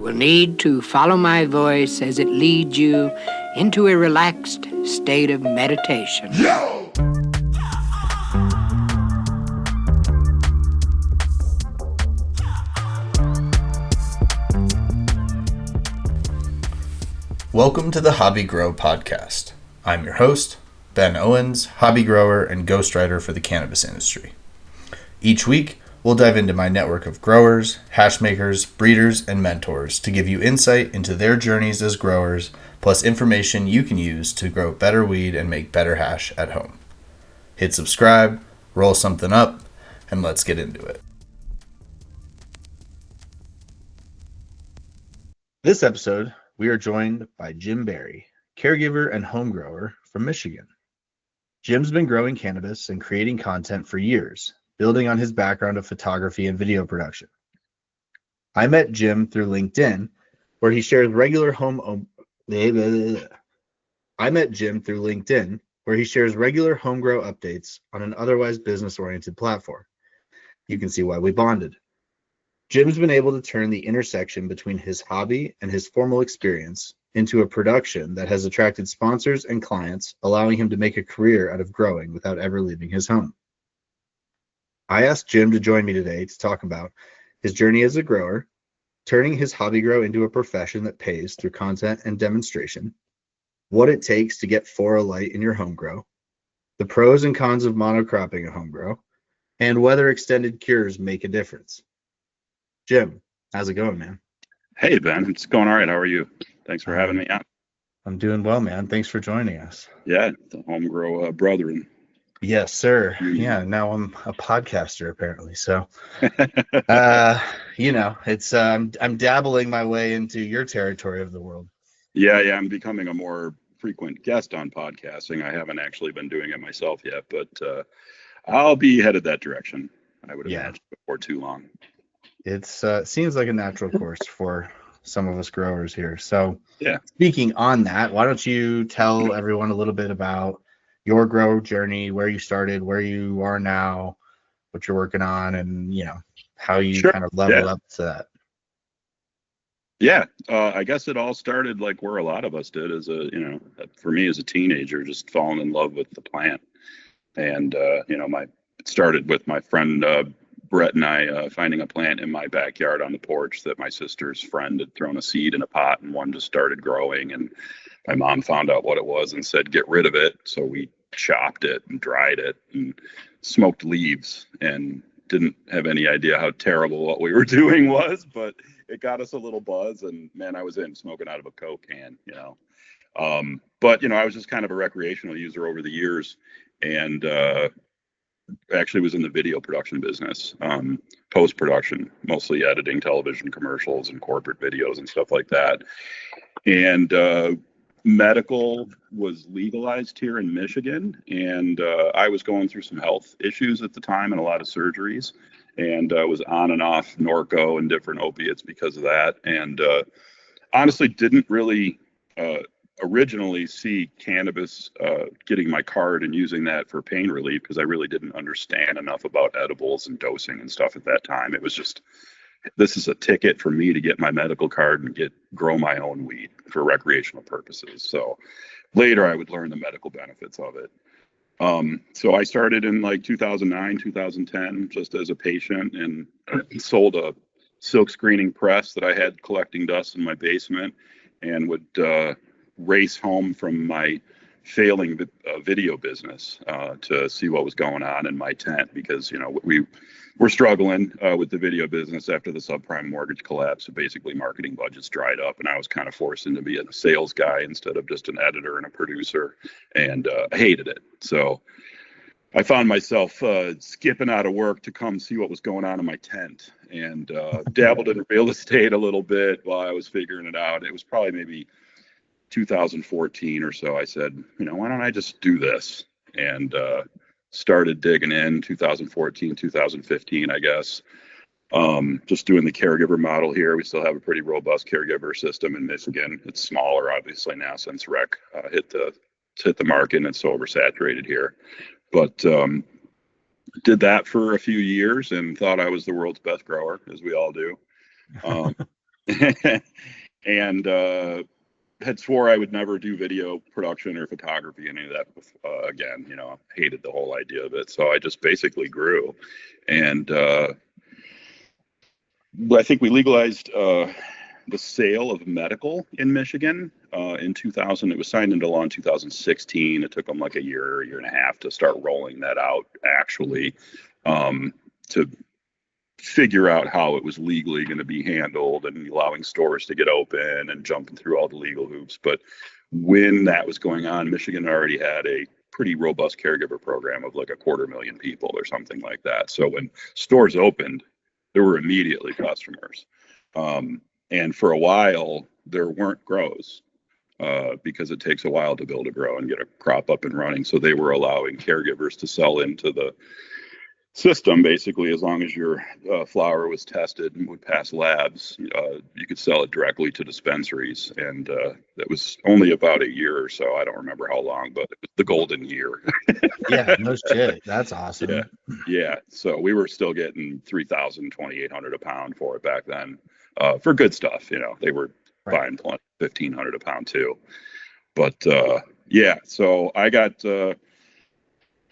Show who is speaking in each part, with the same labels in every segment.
Speaker 1: will need to follow my voice as it leads you into a relaxed state of meditation.
Speaker 2: Welcome to the Hobby Grow podcast. I'm your host, Ben Owens, hobby grower and ghostwriter for the cannabis industry. Each week, we'll dive into my network of growers, hash makers, breeders, and mentors to give you insight into their journeys as growers, plus information you can use to grow better weed and make better hash at home. Hit subscribe, roll something up, and let's get into it. This episode, we are joined by Jim Berry, caregiver and home grower from Michigan. Jim's been growing cannabis and creating content for years, building on his background of photography and video production. I met Jim through LinkedIn, where he shares regular home grow updates on an otherwise business-oriented platform. You can see why we bonded. Jim's been able to turn the intersection between his hobby and his formal experience into a production that has attracted sponsors and clients, allowing him to make a career out of growing without ever leaving his home. I asked Jim to join me today to talk about his journey as a grower, turning his hobby grow into a profession that pays through content and demonstration, what it takes to get 4 light in your home grow, the pros and cons of monocropping a home grow, and whether extended cures make a difference. Jim, how's it going, man?
Speaker 3: Hey, Ben. It's going all right. How are you? Thanks for having me on.
Speaker 2: I'm doing well, man. Thanks for joining us.
Speaker 3: Yeah, the home grow brethren.
Speaker 2: Yes, sir. Yeah, now I'm a podcaster apparently. So, it's I'm dabbling my way into your territory of the world.
Speaker 3: Yeah, I'm becoming a more frequent guest on podcasting. I haven't actually been doing it myself yet, but I'll be headed that direction, I would imagine, before too long.
Speaker 2: It's seems like a natural course for some of us growers here. So,
Speaker 3: yeah.
Speaker 2: Speaking on that, why don't you tell everyone a little bit about your grow journey, where you started, where you are now, what you're working on, and how you kind of leveled up to that.
Speaker 3: Yeah, I guess it all started like where a lot of us did for me as a teenager, just falling in love with the plant. And, it started with my friend Brett and I finding a plant in my backyard on the porch that my sister's friend had thrown a seed in a pot, and one just started growing. And my mom found out what it was and said, get rid of it. So we chopped it and dried it and smoked leaves, and didn't have any idea how terrible what we were doing was, but it got us a little buzz, and man, I was smoking out of a Coke can, but I was just kind of a recreational user over the years, and actually was in the video production business, post-production, mostly editing television commercials and corporate videos and stuff like that. And medical was legalized here in Michigan, and I was going through some health issues at the time and a lot of surgeries, and was on and off Norco and different opiates because of that, and honestly didn't really originally see cannabis getting my card and using that for pain relief, because I really didn't understand enough about edibles and dosing and stuff at that time. It was just, this is a ticket for me to get my medical card and grow my own weed for recreational purposes. So later I would learn the medical benefits of it. So I started in like 2009, 2010, just as a patient, and sold a silk screening press that I had collecting dust in my basement, and would race home from my failing video business to see what was going on in my tent, because we were struggling with the video business after the subprime mortgage collapse. So basically marketing budgets dried up, and I was kind of forced into being a sales guy instead of just an editor and a producer, and I hated it. So I found myself skipping out of work to come see what was going on in my tent, and dabbled in real estate a little bit while I was figuring it out. It was probably maybe 2014 or so. I said, why don't I just do this? And started digging in 2014, 2015, I guess. Just doing the caregiver model here. We still have a pretty robust caregiver system in Michigan. It's smaller, obviously, now since rec hit the market, and it's so oversaturated here. But did that for a few years and thought I was the world's best grower, as we all do. and had swore I would never do video production or photography, any of that again. You know, hated the whole idea of it. So I just basically grew, and I think we legalized the sale of medical in Michigan in 2000. It was signed into law in 2016. It took them like a year and a half to start rolling that out, actually, to figure out how it was legally going to be handled and allowing stores to get open and jumping through all the legal hoops. But when that was going on, Michigan already had a pretty robust caregiver program of like 250,000 people or something like that. So when stores opened, there were immediately customers. And for a while, there weren't grows because it takes a while to build a grow and get a crop up and running. So they were allowing caregivers to sell into the system. Basically, as long as your flower was tested and would pass labs, you could sell it directly to dispensaries. And that was only about a year or so. I don't remember how long, but it was the golden year.
Speaker 2: Yeah, no shit. That's awesome.
Speaker 3: Yeah. So we were still getting 3,000, 2,800 a pound for it back then, for good stuff. You know, they were buying 1,500 a pound too. But yeah, so I got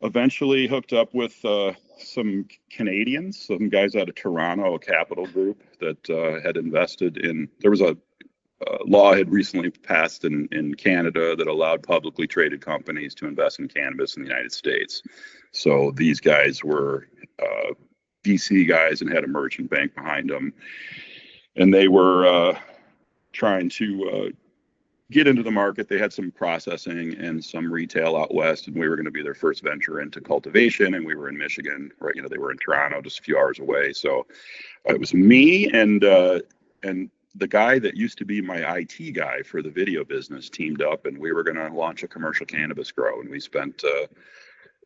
Speaker 3: eventually hooked up with some Canadians, some guys out of Toronto, a capital group that had invested in. There was a law had recently passed in Canada that allowed publicly traded companies to invest in cannabis in the United States. So these guys were VC guys and had a merchant bank behind them, and they were trying to get into the market. They had some processing and some retail out west, and we were going to be their first venture into cultivation. And we were in Michigan, right? You know, they were in Toronto, just a few hours away. So it was me and the guy that used to be my IT guy for the video business teamed up, and we were going to launch a commercial cannabis grow. And we spent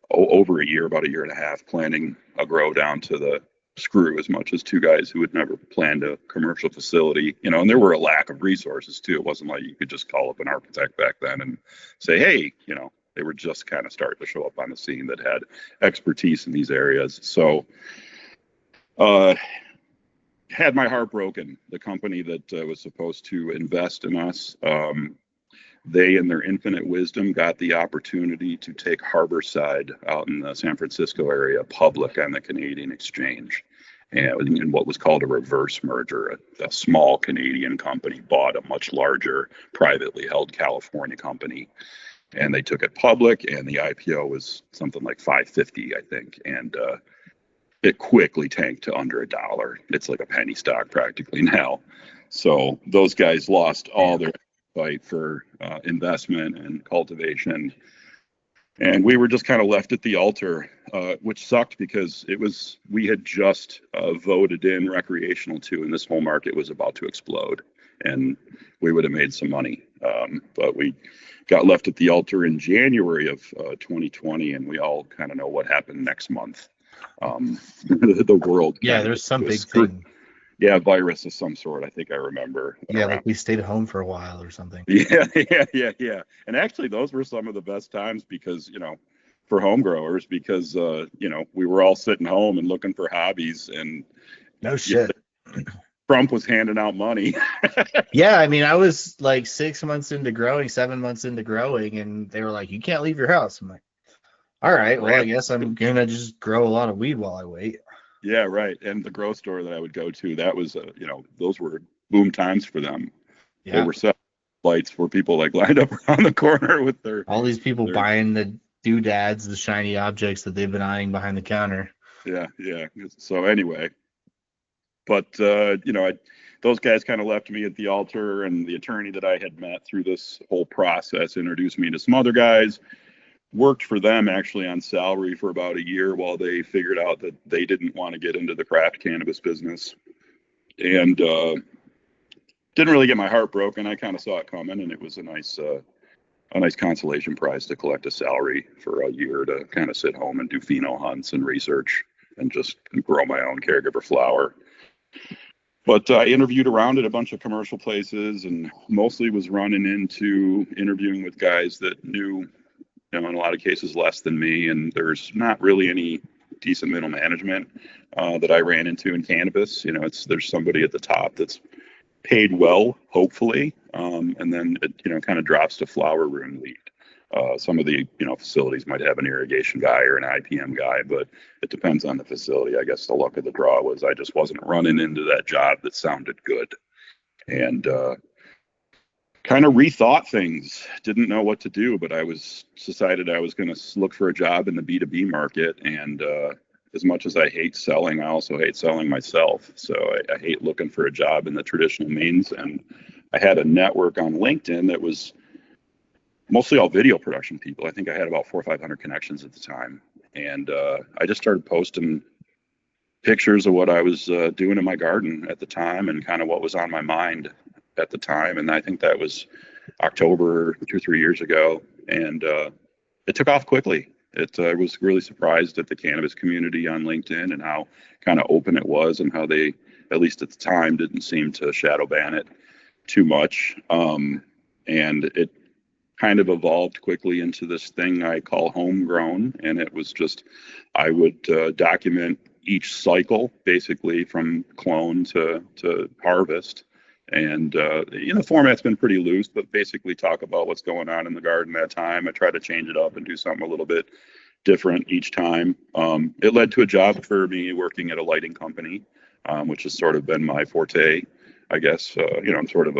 Speaker 3: over a year, about a year and a half, planning a grow down to the screw, as much as two guys who had never planned a commercial facility, you know. And there were a lack of resources too. It wasn't like you could just call up an architect back then and say, hey, you know, they were just kind of starting to show up on the scene that had expertise in these areas. So had my heart broken. The company that was supposed to invest in us, they, in their infinite wisdom, got the opportunity to take Harborside out in the San Francisco area public on the Canadian exchange. And in what was called a reverse merger, a small Canadian company bought a much larger privately held California company. And they took it public, and the IPO was something like $5.50, I think. And it quickly tanked to under $1. It's like a penny stock practically now. So those guys lost all their fight for investment and cultivation, and we were just kind of left at the altar, which sucked because we had just voted in recreational too, and this whole market was about to explode, and we would have made some money, but we got left at the altar in January of 2020, and we all kind of know what happened next month. The world,
Speaker 2: there's some big thing.
Speaker 3: Yeah, virus of some sort. I think I remember.
Speaker 2: Yeah, like we stayed home for a while or something.
Speaker 3: Yeah. And actually, those were some of the best times because, you know, for home growers, because, you know, we were all sitting home and looking for hobbies. And
Speaker 2: no shit.
Speaker 3: Trump was handing out money.
Speaker 2: Yeah, I mean, I was like 6 months into growing, 7 months into growing, and they were like, you can't leave your house. I'm like, all right, well, I guess I'm going to just grow a lot of weed while I wait.
Speaker 3: Yeah, right. And the grow store that I would go to, that was, you know, those were boom times for them. Yeah. They were set lights for people like lined up around the corner with all
Speaker 2: these people buying the doodads, the shiny objects that they've been eyeing behind the counter.
Speaker 3: Yeah. So anyway, but, you know, those guys kind of left me at the altar, and the attorney that I had met through this whole process introduced me to some other guys. Worked for them actually on salary for about a year while they figured out that they didn't want to get into the craft cannabis business, and didn't really get my heart broken. I kind of saw it coming, and it was a nice consolation prize to collect a salary for a year to kind of sit home and do pheno hunts and research and just grow my own caregiver flower. But I interviewed around at a bunch of commercial places, and mostly was interviewing with guys that knew, you know, in a lot of cases less than me, and there's not really any decent middle management that I ran into in cannabis. You know, there's somebody at the top that's paid well, hopefully, and then it kind of drops to flower room lead. Some of the facilities might have an irrigation guy or an IPM guy, but it depends on the facility. I guess the luck of the draw was I just wasn't running into that job that sounded good, and kind of rethought things. Didn't know what to do, but decided I was going to look for a job in the B2B market. And as much as I hate selling, I also hate selling myself. So I hate looking for a job in the traditional means. And I had a network on LinkedIn that was mostly all video production people. I think I had about 400 or 500 connections at the time. And I just started posting pictures of what I was doing in my garden at the time and kind of what was on my mind at the time. And I think that was October 2 or 3 years ago. And it took off quickly. I was really surprised at the cannabis community on LinkedIn and how kind of open it was and how they, at least at the time, didn't seem to shadow ban it too much. And it kind of evolved quickly into this thing I call homegrown. And it was just, I would document each cycle, basically from clone to harvest. And the format's been pretty loose, but basically talk about what's going on in the garden that time. I try to change it up and do something a little bit different each time. It led to a job for me working at a lighting company, which has sort of been my forte, I guess. I'm sort of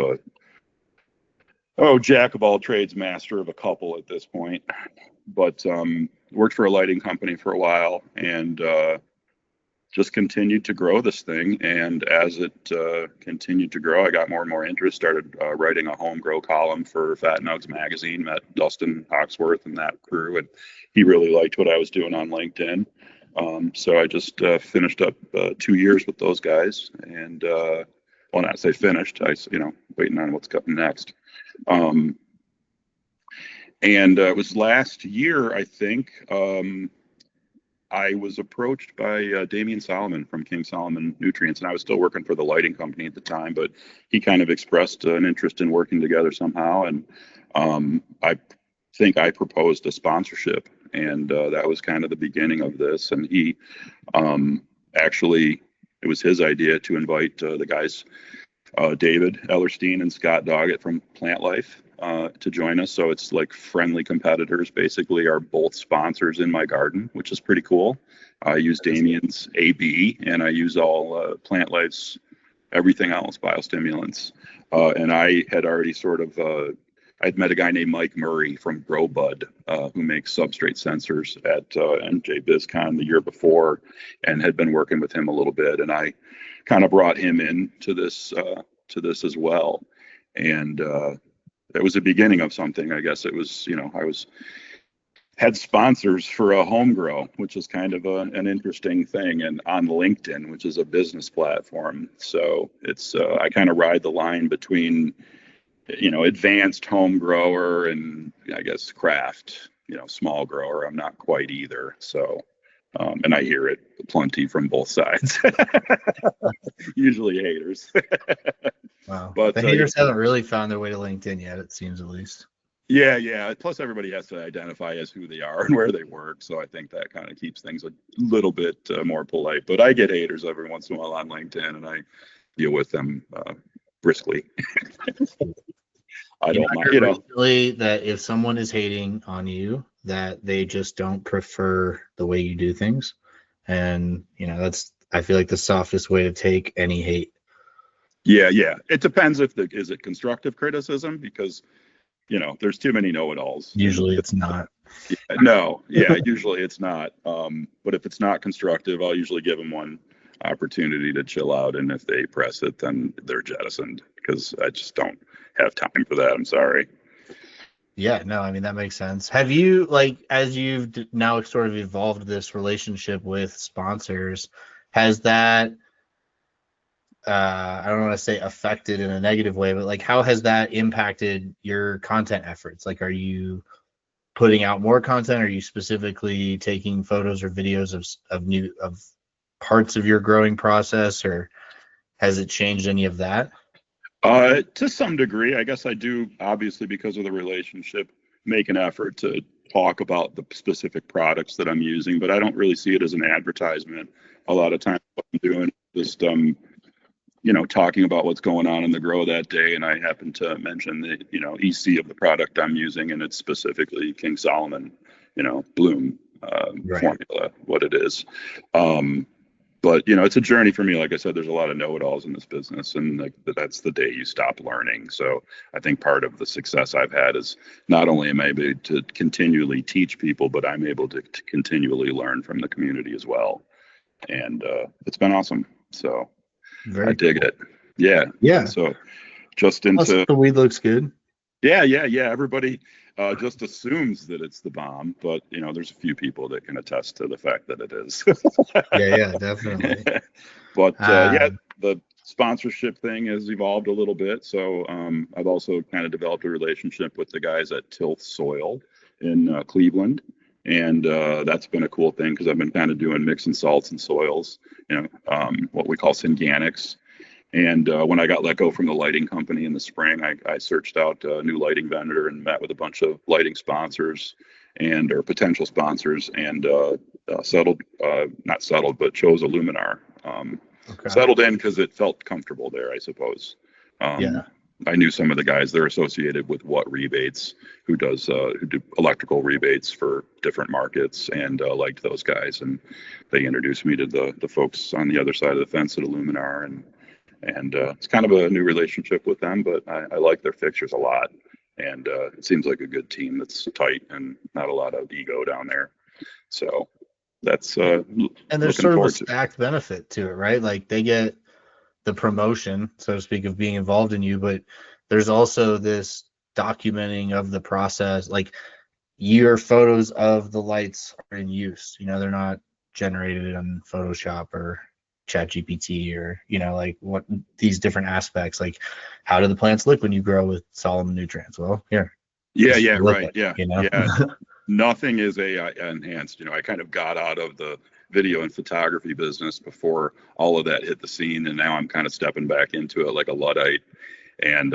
Speaker 3: a jack of all trades, master of a couple at this point. But worked for a lighting company for a while and just continued to grow this thing. And as it continued to grow, I got more and more interest, started writing a home grow column for Fat Nugs magazine, met Dustin Hawksworth and that crew, and he really liked what I was doing on LinkedIn. So I just finished up 2 years with those guys. And well, not say finished, waiting on what's coming next. And it was last year, I think, I was approached by Damian Solomon from King Solomon Nutrients, and I was still working for the lighting company at the time, but he kind of expressed an interest in working together somehow. And I think I proposed a sponsorship, and that was kind of the beginning of this. And he actually, it was his idea to invite the guys, David Ellerstein and Scott Doggett from Plant Life to join us. So it's like friendly competitors basically are both sponsors in my garden, which is pretty cool. I use Damien's AB and I use all Plant Life's everything else, biostimulants. And I had already sort of, I'd met a guy named Mike Murray from GrowBud who makes substrate sensors at NJ BizCon the year before and had been working with him a little bit. And I kind of brought him in to this as well. And it was the beginning of something. I guess it was, had sponsors for a home grow, which is kind of an interesting thing, and on LinkedIn, which is a business platform. So it's I kind of ride the line between advanced home grower and I guess craft, small grower. I'm not quite either. So and I hear it plenty from both sides. Usually haters.
Speaker 2: Wow.
Speaker 3: But
Speaker 2: the haters haven't really found their way to LinkedIn yet, it seems, at least.
Speaker 3: Yeah. Plus, everybody has to identify as who they are and where they work. So I think that kind of keeps things a little bit more polite. But I get haters every once in a while on LinkedIn, and I deal with them briskly. I don't mind.
Speaker 2: Really, that if someone is hating on you, that they just don't prefer the way you do things, and that's, I feel like, the softest way to take any hate.
Speaker 3: Yeah. It depends is it constructive criticism, because there's too many know-it-alls.
Speaker 2: Usually it's not.
Speaker 3: Usually it's not. But if it's not constructive, I'll usually give them one opportunity to chill out, and if they press it, then they're jettisoned, because I just don't have time for that. I'm sorry.
Speaker 2: Yeah, no, I mean, that makes sense. Have you, as you've now sort of evolved this relationship with sponsors, has that, I don't want to say affected in a negative way, but how has that impacted your content efforts? Are you putting out more content? Are you specifically taking photos or videos of parts of your growing process, or has it changed any of that?
Speaker 3: To some degree, I guess I do, obviously, because of the relationship, make an effort to talk about the specific products that I'm using, but I don't really see it as an advertisement. A lot of times what I'm doing is just, talking about what's going on in the grow that day, and I happened to mention the, EC of the product I'm using, and it's specifically King Solomon, bloom
Speaker 2: Right.
Speaker 3: formula, what it is. But it's a journey for me. Like I said, there's a lot of know-it-alls in this business, and like that's the day you stop learning. So I think part of the success I've had is not only am I able to continually teach people, but I'm able to continually learn from the community as well. And it's been awesome. So
Speaker 2: Very
Speaker 3: I dig
Speaker 2: cool.
Speaker 3: it. Yeah.
Speaker 2: Yeah.
Speaker 3: So just
Speaker 2: Plus,
Speaker 3: into
Speaker 2: the weed looks good.
Speaker 3: yeah. Everybody just assumes that it's the bomb, but there's a few people that can attest to the fact that it is.
Speaker 2: Yeah, definitely.
Speaker 3: But yeah, the sponsorship thing has evolved a little bit. So I've also kind of developed a relationship with the guys at Tilth Soil in Cleveland. And that's been a cool thing because I've been kind of doing mixing salts and soils, what we call synganics. And when I got let go from the lighting company in the spring, I searched out a new lighting vendor and met with a bunch of lighting sponsors or potential sponsors, and not settled, but chose a Luminar.
Speaker 2: Okay.
Speaker 3: Settled in because it felt comfortable there, I suppose.
Speaker 2: Yeah.
Speaker 3: I knew some of the guys. They're associated with What Rebates, who do electrical rebates for different markets, and liked those guys. And they introduced me to the folks on the other side of the fence at Luminar, and it's kind of a new relationship with them, but I like their fixtures a lot. And it seems like a good team that's tight and not a lot of ego down there. So that's
Speaker 2: and there's sort of a stacked benefit to it, right? Like they get the promotion, so to speak, of being involved in you, but there's also this documenting of the process. Like your photos of the lights are in use. They're not generated on Photoshop or ChatGPT or like what these different aspects. Like how do the plants look when you grow with Solomon nutrients? Well, here.
Speaker 3: Yeah, right.
Speaker 2: Yeah.
Speaker 3: Nothing is AI enhanced. I kind of got out of the video and photography business before all of that hit the scene, and now I'm kind of stepping back into it like a Luddite. And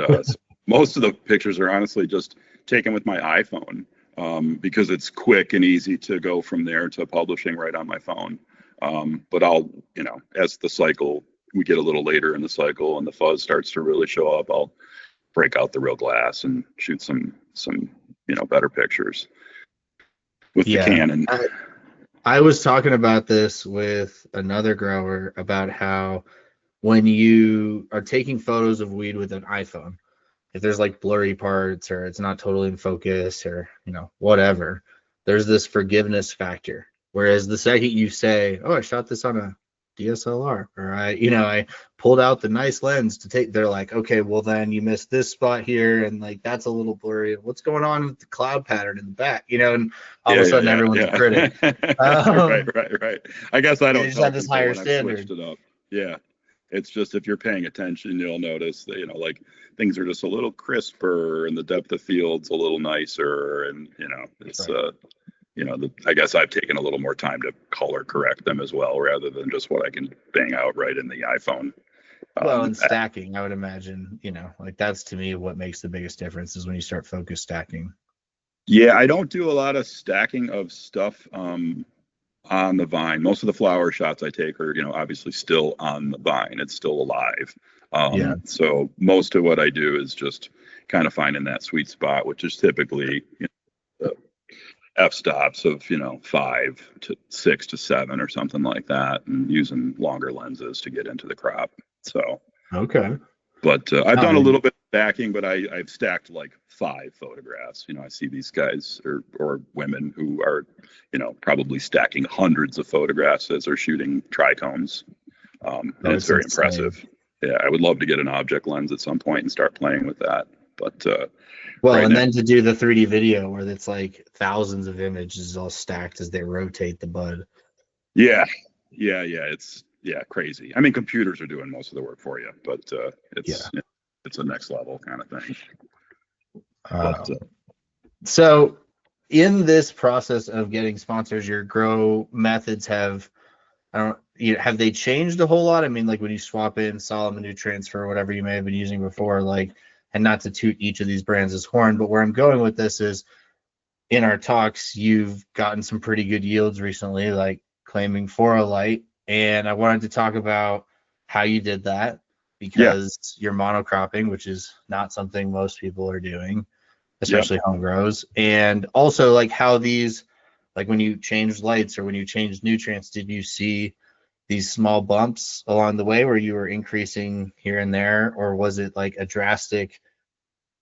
Speaker 3: most of the pictures are honestly just taken with my iPhone because it's quick and easy to go from there to publishing right on my phone. But I'll, as we get a little later in the cycle and the fuzz starts to really show up, I'll break out the real glass and shoot some better pictures with the Canon.
Speaker 2: I was talking about this with another grower about how when you are taking photos of weed with an iPhone, if there's like blurry parts or it's not totally in focus or whatever, there's this forgiveness factor. Whereas the second you say, oh, I shot this on a DSLR, or I pulled out the nice lens to take, they're like, okay, well then you missed this spot here, and like that's a little blurry. What's going on with the cloud pattern in the back? And all of a sudden everyone's a critic.
Speaker 3: Right. I guess I don't
Speaker 2: just have this higher standard.
Speaker 3: I've switched it up. Yeah. It's just if you're paying attention, you'll notice that like things are just a little crisper and the depth of field's a little nicer, and it's right. I guess I've taken a little more time to color correct them as well, rather than just what I can bang out right in the iPhone.
Speaker 2: Well, and stacking, I would imagine, like that's to me what makes the biggest difference is when you start focus stacking.
Speaker 3: Yeah, I don't do a lot of stacking of stuff on the vine. Most of the flower shots I take are, obviously still on the vine. It's still alive. So most of what I do is just kind of finding that sweet spot, which is typically f-stops of 5 to 6 to 7 or something like that, and using longer lenses to get into the crop. So
Speaker 2: okay,
Speaker 3: but I've done a little bit of stacking, but I've stacked like 5 photographs. I see these guys or women who are probably stacking hundreds of photographs as they're shooting trichomes, and it's very impressive. Yeah, I would love to get an object lens at some point and start playing with that, but
Speaker 2: then to do the 3D video where it's like thousands of images all stacked as they rotate the bud.
Speaker 3: Yeah. It's crazy. I mean, computers are doing most of the work for you, but it's a next level kind of thing.
Speaker 2: So in this process of getting sponsors, your grow methods have they changed a whole lot? I mean, like when you swap in Solomon nutrients for whatever you may have been using before, like, and not to toot each of these brands as horn, but where I'm going with this is in our talks, you've gotten some pretty good yields recently, like claiming for a light. And I wanted to talk about how you did that, because you're monocropping, which is not something most people are doing, especially home grows. And also like how these, like when you change lights or when you change nutrients, did you see these small bumps along the way where you were increasing here and there, or was it like a drastic,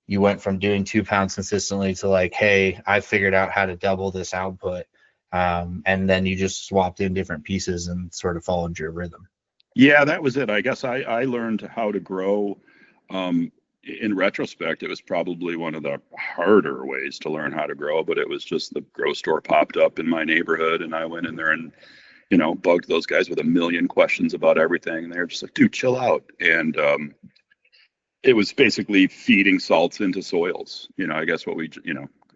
Speaker 2: you went from doing 2 pounds consistently to like, hey, I figured out how to double this output, and then you just swapped in different pieces and sort of followed your rhythm?
Speaker 3: Yeah, that was it. I guess I learned how to grow. In retrospect, it was probably one of the harder ways to learn how to grow, but it was just the grow store popped up in my neighborhood, and I went in there and, bugged those guys with a million questions about everything. And they were just like, dude, chill out. And it was basically feeding salts into soils. I guess what we,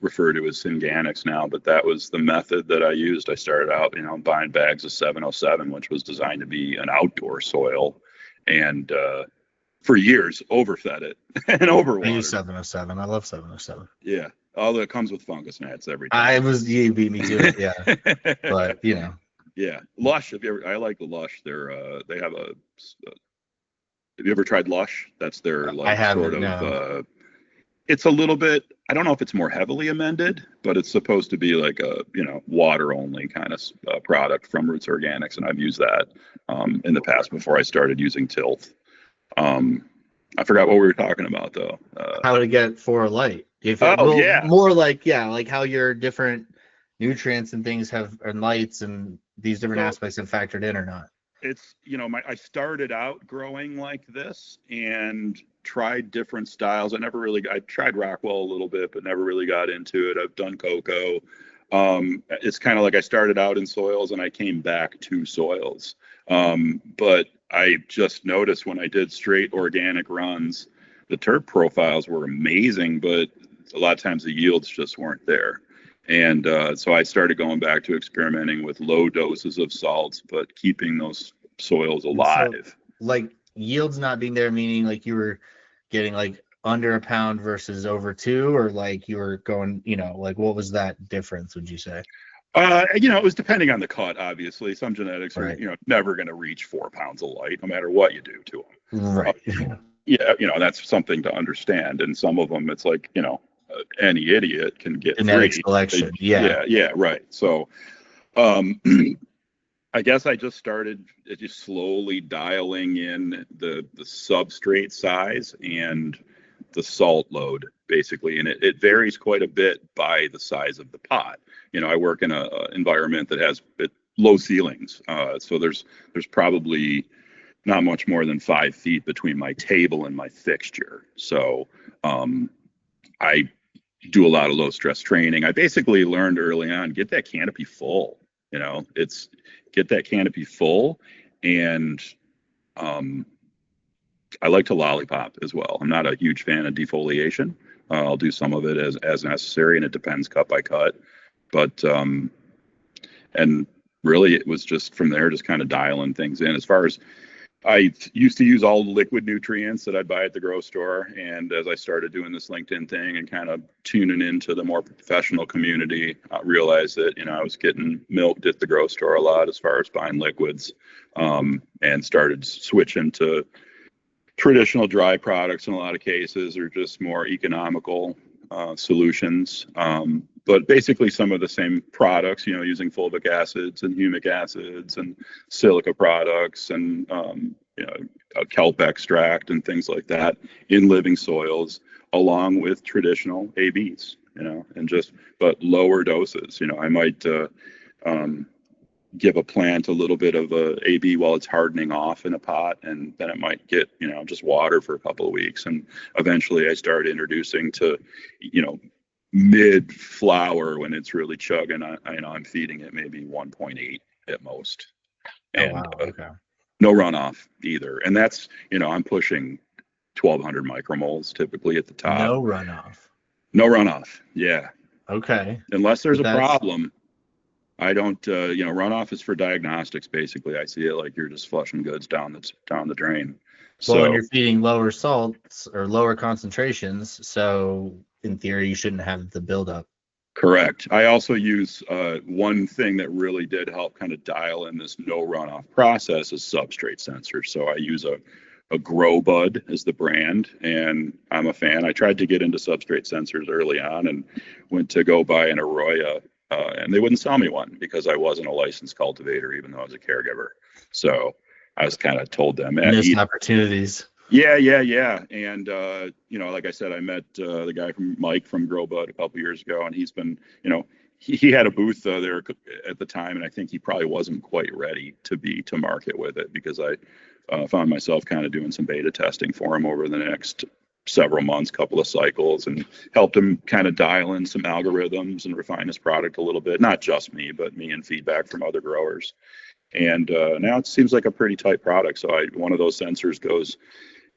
Speaker 3: refer to as organics now, but that was the method that I used. I started out, buying bags of 707, which was designed to be an outdoor soil, and for years overfed it and overwatered.
Speaker 2: I use 707. I love 707.
Speaker 3: Yeah, although it comes with fungus gnats every
Speaker 2: time.
Speaker 3: time.
Speaker 2: You beat me to it, yeah. But
Speaker 3: Yeah, Lush. I like the Lush. They have a. Have you ever tried Lush? That's their
Speaker 2: I haven't,
Speaker 3: sort of.
Speaker 2: no.
Speaker 3: It's a little bit. I don't know if it's more heavily amended, but it's supposed to be like a water only kind of product from Roots Organics, and I've used that in the past before I started using Tilth. I forgot what we were talking about though.
Speaker 2: How to get for light? More like like how your different nutrients and things and lights and these different aspects have factored in or not.
Speaker 3: It's I started out growing like this and tried different styles. I tried Rockwell a little bit, but never really got into it. I've done cocoa. It's kind of like I started out in soils and I came back to soils. But I just noticed when I did straight organic runs, the terp profiles were amazing, but a lot of times the yields just weren't there. And so I started going back to experimenting with low doses of salts, but keeping those soils alive.
Speaker 2: So, like yields not being there, meaning like you were getting like under a pound versus over 2, or like you were going, like what was that difference, would you say?
Speaker 3: It was depending on the cut, obviously. Some genetics are,
Speaker 2: Right.
Speaker 3: Never going to reach 4 pounds of light, no matter what you do to them.
Speaker 2: Right.
Speaker 3: Yeah, that's something to understand. And some of them, it's like, any idiot can get
Speaker 2: genetic
Speaker 3: 3.
Speaker 2: selection.
Speaker 3: Yeah, right. So, I guess I just started just slowly dialing in the substrate size and the salt load, basically. And it varies quite a bit by the size of the pot. I work in an environment that has low ceilings. So there's probably not much more than 5 feet between my table and my fixture. So I do a lot of low stress training. I basically learned early on, get that canopy full. Get that canopy full, and I like to lollipop as well. I'm not a huge fan of defoliation. I'll do some of it as necessary, and it depends cut by cut. But and really, it was just from there, just kind of dialing things in. As far as I used to use all the liquid nutrients that I'd buy at the grocery store. And as I started doing this LinkedIn thing and kind of tuning into the more professional community, I realized that, I was getting milked at the grocery store a lot as far as buying liquids, and started switching to traditional dry products in a lot of cases, or just more economical solutions. But basically some of the same products, using fulvic acids and humic acids and silica products and, a kelp extract and things like that in living soils, along with traditional ABs, but lower doses. I might give a plant a little bit of a AB while it's hardening off in a pot, and then it might get, just water for a couple of weeks. And eventually I started introducing to, mid flower when it's really chugging. I'm feeding it maybe 1.8 at most. And
Speaker 2: wow. Okay.
Speaker 3: No runoff either. And that's, I'm pushing 1200 micromoles typically at the top.
Speaker 2: No runoff. Yeah.
Speaker 3: Okay. Unless there's a problem. I don't, runoff is for diagnostics. Basically, I see it like you're just flushing goods down the drain.
Speaker 2: Well, when you're feeding lower salts or lower concentrations, so in theory, you shouldn't have the buildup.
Speaker 3: Correct. I also use one thing that really did help kind of dial in this no runoff process is substrate sensors. So I use a Grow Bud is the brand, and I'm a fan. I tried to get into substrate sensors early on and went to go buy an Arroyo, and they wouldn't sell me one because I wasn't a licensed cultivator, even though I was a caregiver. So I was kind of told them,
Speaker 2: Missed opportunities.
Speaker 3: yeah. And, like I said, I met the guy from Mike from Grow Bud a couple years ago, and he's been, he had a booth there at the time, and I think he probably wasn't quite ready to market with it because I found myself kind of doing some beta testing for him over the next several months, couple of cycles, and helped him kind of dial in some algorithms and refine his product a little bit. Not just me, but me and feedback from other growers. And now it seems like a pretty tight product. So one of those sensors goes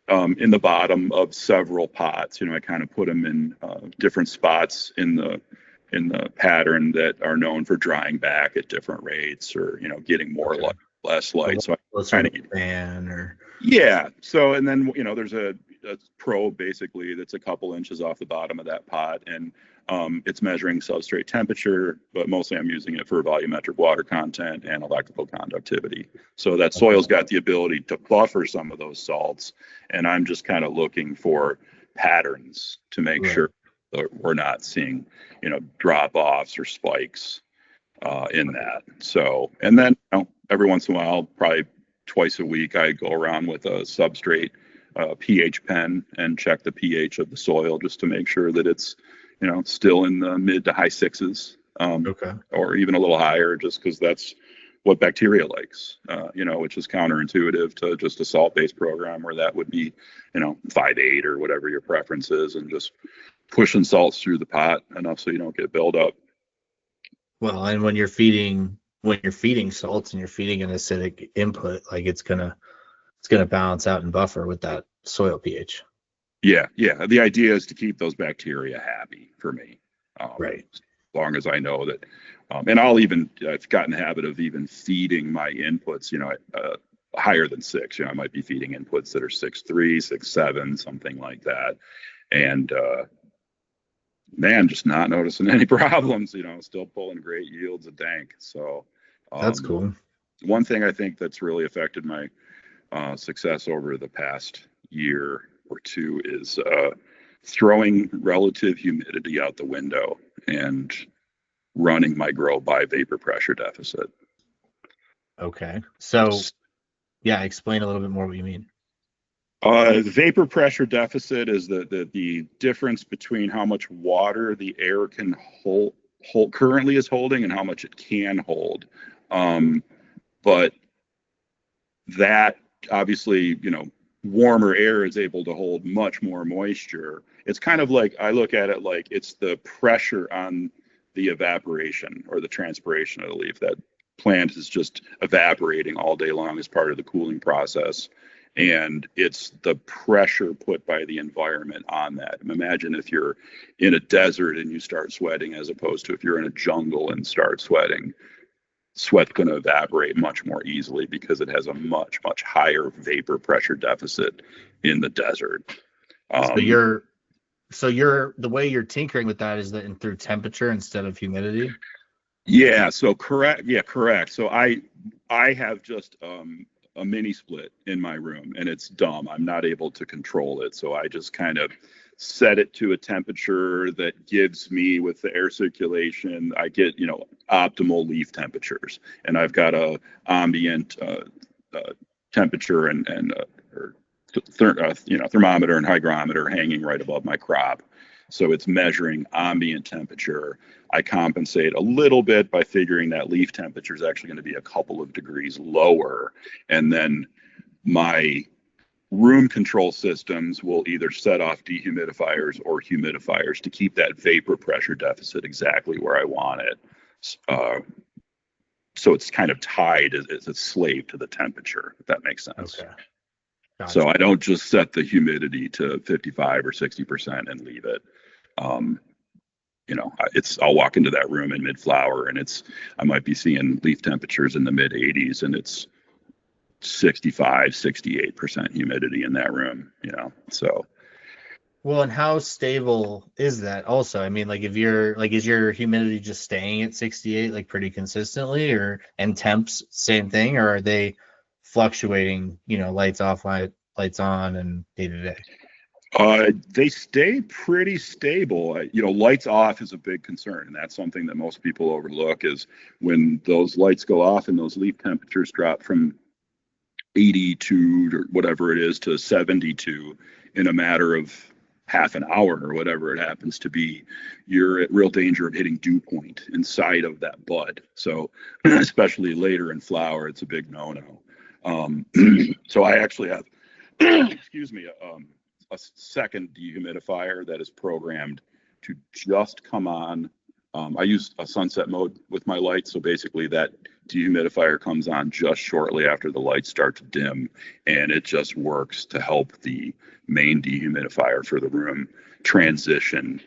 Speaker 3: in the bottom of several pots. I kind of put them in different spots in the pattern that are known for drying back at different rates, or getting more light, less light. So I kind of
Speaker 2: fan or
Speaker 3: So and then there's a probe basically that's a couple inches off the bottom of that pot, and it's measuring substrate temperature, but mostly I'm using it for volumetric water content and electrical conductivity. So that soil's got the ability to buffer some of those salts, and I'm just kind of looking for patterns to make sure that we're not seeing, drop-offs or spikes in that. So, and then every once in a while, probably twice a week, I go around with a substrate pH pen and check the pH of the soil just to make sure that it's still in the mid to high sixes, or even a little higher, just because that's what bacteria likes, which is counterintuitive to just a salt-based program where that would be 5.8 or whatever your preference is, and just pushing salts through the pot enough so you don't get buildup.
Speaker 2: Well, and when you're feeding salts and you're feeding an acidic input, like it's gonna balance out and buffer with that soil pH.
Speaker 3: Yeah. The idea is to keep those bacteria happy for me.
Speaker 2: Right.
Speaker 3: As long as I know that, and I've gotten the habit of even feeding my inputs, higher than 6. I might be feeding inputs that are 6.3, 6.7, something like that. And man, just not noticing any problems, still pulling great yields of dank. So
Speaker 2: that's cool.
Speaker 3: One thing I think that's really affected my success over the past year or two is throwing relative humidity out the window and running my grow by vapor pressure deficit.
Speaker 2: Okay. So yeah, explain a little bit more what you mean.
Speaker 3: The vapor pressure deficit is the difference between how much water the air can hold currently is holding and how much it can hold. But that obviously, warmer air is able to hold much more moisture. It's kind of like, I look at it like it's the pressure on the evaporation or the transpiration of the leaf. That plant is just evaporating all day long as part of the cooling process. And it's the pressure put by the environment on that. Imagine if you're in a desert and you start sweating, as opposed to if you're in a jungle and start sweating. Sweat's going to evaporate much more easily because it has a much, much higher vapor pressure deficit in the desert.
Speaker 2: So the way you're tinkering with that is that through temperature instead of humidity?
Speaker 3: Yeah, so correct. Yeah, correct. So I have just a mini split in my room, and it's dumb. I'm not able to control it. So I just kind of set it to a temperature that gives me, with the air circulation, I get, optimal leaf temperatures. And I've got a ambient temperature and thermometer and hygrometer hanging right above my crop. So it's measuring ambient temperature. I compensate a little bit by figuring that leaf temperature is actually going to be a couple of degrees lower. And then my room control systems will either set off dehumidifiers or humidifiers to keep that vapor pressure deficit exactly where I want it. So it's kind of tied as a slave to the temperature, if that makes sense.
Speaker 2: Okay. Gotcha.
Speaker 3: So I don't just set the humidity to 55 or 60% and leave it. I'll walk into that room in mid-flower and I might be seeing leaf temperatures in the mid 80s and it's 65, 68% humidity in that room, so.
Speaker 2: Well, and how stable is that also? I mean, is your humidity just staying at 68, like pretty consistently, and temps, same thing, or are they fluctuating, lights off, light lights on and day to day?
Speaker 3: They stay pretty stable. Lights off is a big concern, and that's something that most people overlook is when those lights go off and those leaf temperatures drop from 82 or whatever it is to 72 in a matter of half an hour or whatever it happens to be, you're at real danger of hitting dew point inside of that bud. So especially later in flower, it's a big no-no. So I actually have, excuse me, a second dehumidifier that is programmed to just come on. I use a sunset mode with my lights, so basically that dehumidifier comes on just shortly after the lights start to dim, and it just works to help the main dehumidifier for the room transition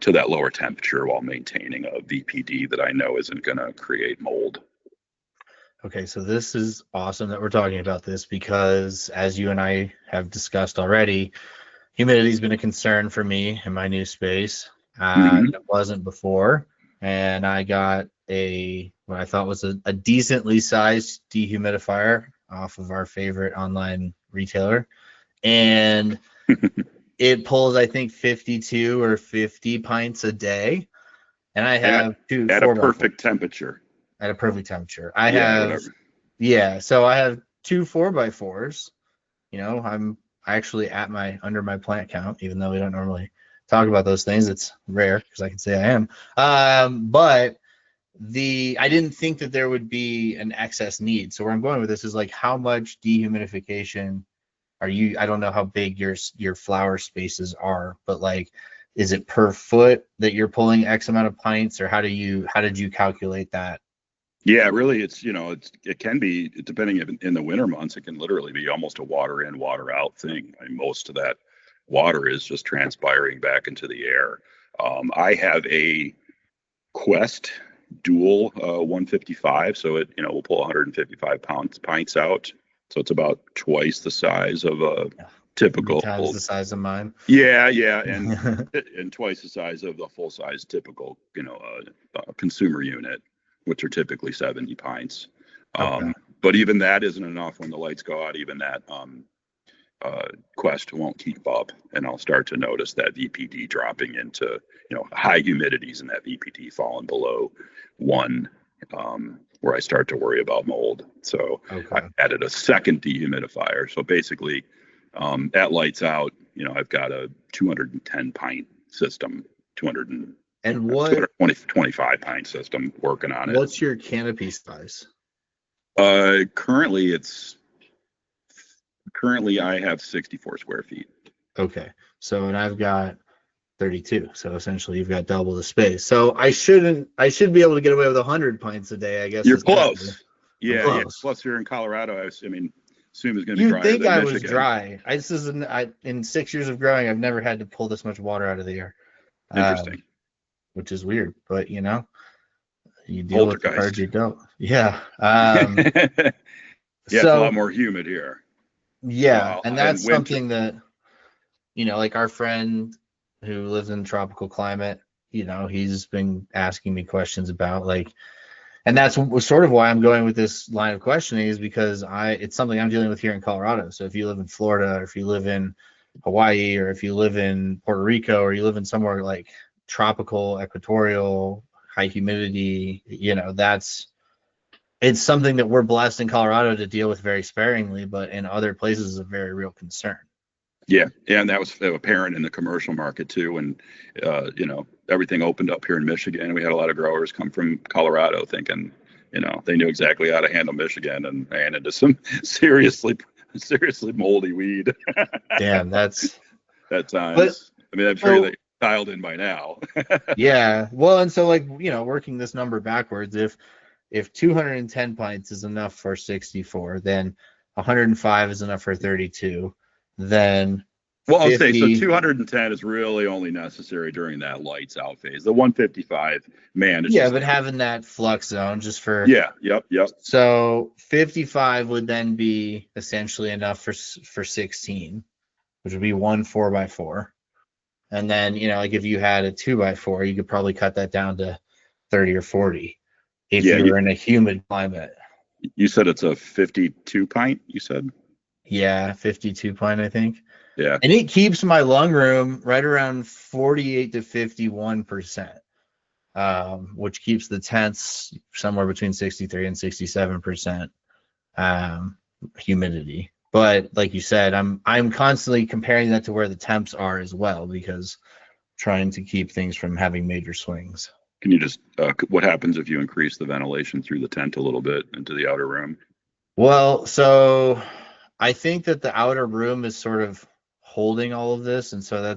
Speaker 3: to that lower temperature while maintaining a VPD that I know isn't going to create mold.
Speaker 2: Okay, so this is awesome that we're talking about this because, as you and I have discussed already, humidity has been a concern for me in my new space. It wasn't before, and I got what I thought was a decently sized dehumidifier off of our favorite online retailer, and it pulls, I think, 52 or 50 pints a day, and I have
Speaker 3: at a perfect temperature.
Speaker 2: At a perfect temperature. I have 2 4x4s. I'm actually under my plant count, even though we don't normally talk about those things. It's rare because I can say I am. But I didn't think that there would be an excess need. So where I'm going with this is like, how much dehumidification I don't know how big your flower spaces are, but like, is it per foot that you're pulling X amount of pints, or how did you calculate that?
Speaker 3: Yeah, really, it can be, depending in the winter months, it can literally be almost a water in, water out thing. I mean, most of that water is just transpiring back into the air. I have a Quest dual 155, so it will pull 155 pints out. So it's about twice the size of a typical.
Speaker 2: Times the size of mine.
Speaker 3: Yeah, and twice the size of the full size typical, consumer unit, which are typically 70 pints.
Speaker 2: Okay.
Speaker 3: But even that isn't enough when the lights go out. Even that Quest won't keep up, and I'll start to notice that VPD dropping into high humidities and that VPD falling below 1, where I start to worry about mold. So I added a second dehumidifier. So basically, at lights out, I've got a 210 pint system, 225 pint system working on it.
Speaker 2: What's your canopy size?
Speaker 3: Currently I have 64 square feet.
Speaker 2: Okay. So, and I've got 32. So essentially you've got double the space. So I should be able to get away with 100 pints a day, I guess.
Speaker 3: You're close. Yeah. Plus you're in Colorado. Assume it's going to be drier than Michigan. You'd think I was
Speaker 2: dry. In 6 years of growing, I've never had to pull this much water out of the air.
Speaker 3: Interesting.
Speaker 2: Which is weird, but you deal with the cards you don't. Yeah.
Speaker 3: It's a lot more humid here.
Speaker 2: Yeah, and that's something that, like our friend who lives in tropical climate, he's been asking me questions about, like, and that's sort of why I'm going with this line of questioning, is because it's something I'm dealing with here in Colorado. So if you live in Florida, or if you live in Hawaii, or if you live in Puerto Rico, or you live in somewhere like tropical, equatorial, high humidity, it's something that we're blessed in Colorado to deal with very sparingly, but in other places is a very real concern.
Speaker 3: Yeah, and that was apparent in the commercial market too. And everything opened up here in Michigan. We had a lot of growers come from Colorado thinking, they knew exactly how to handle Michigan, and ran into some seriously moldy weed.
Speaker 2: Damn, that's
Speaker 3: that times. I'm sure that dialed in by now.
Speaker 2: Yeah, well, and so working this number backwards, if 210 pints is enough for 64, then 105 is enough for 32. Then
Speaker 3: I'll say so 210 is really only necessary during that lights out phase. The 155, man.
Speaker 2: But having that flux zone just for.
Speaker 3: Yeah. Yep.
Speaker 2: So 55 would then be essentially enough for 16, which would be 1 4x4. And then, if you had a 2x4, you could probably cut that down to 30 or 40 if you were in a humid climate.
Speaker 3: You said it's a 52 pint, you said?
Speaker 2: Yeah, 52 pint, I think.
Speaker 3: Yeah.
Speaker 2: And it keeps my lung room right around 48 to 51%, which keeps the tents somewhere between 63 and 67% humidity. But like you said, I'm constantly comparing that to where the temps are as well, because trying to keep things from having major swings.
Speaker 3: Can you just, what happens if you increase the ventilation through the tent a little bit into the outer room?
Speaker 2: Well, so I think that the outer room is sort of holding all of this, and so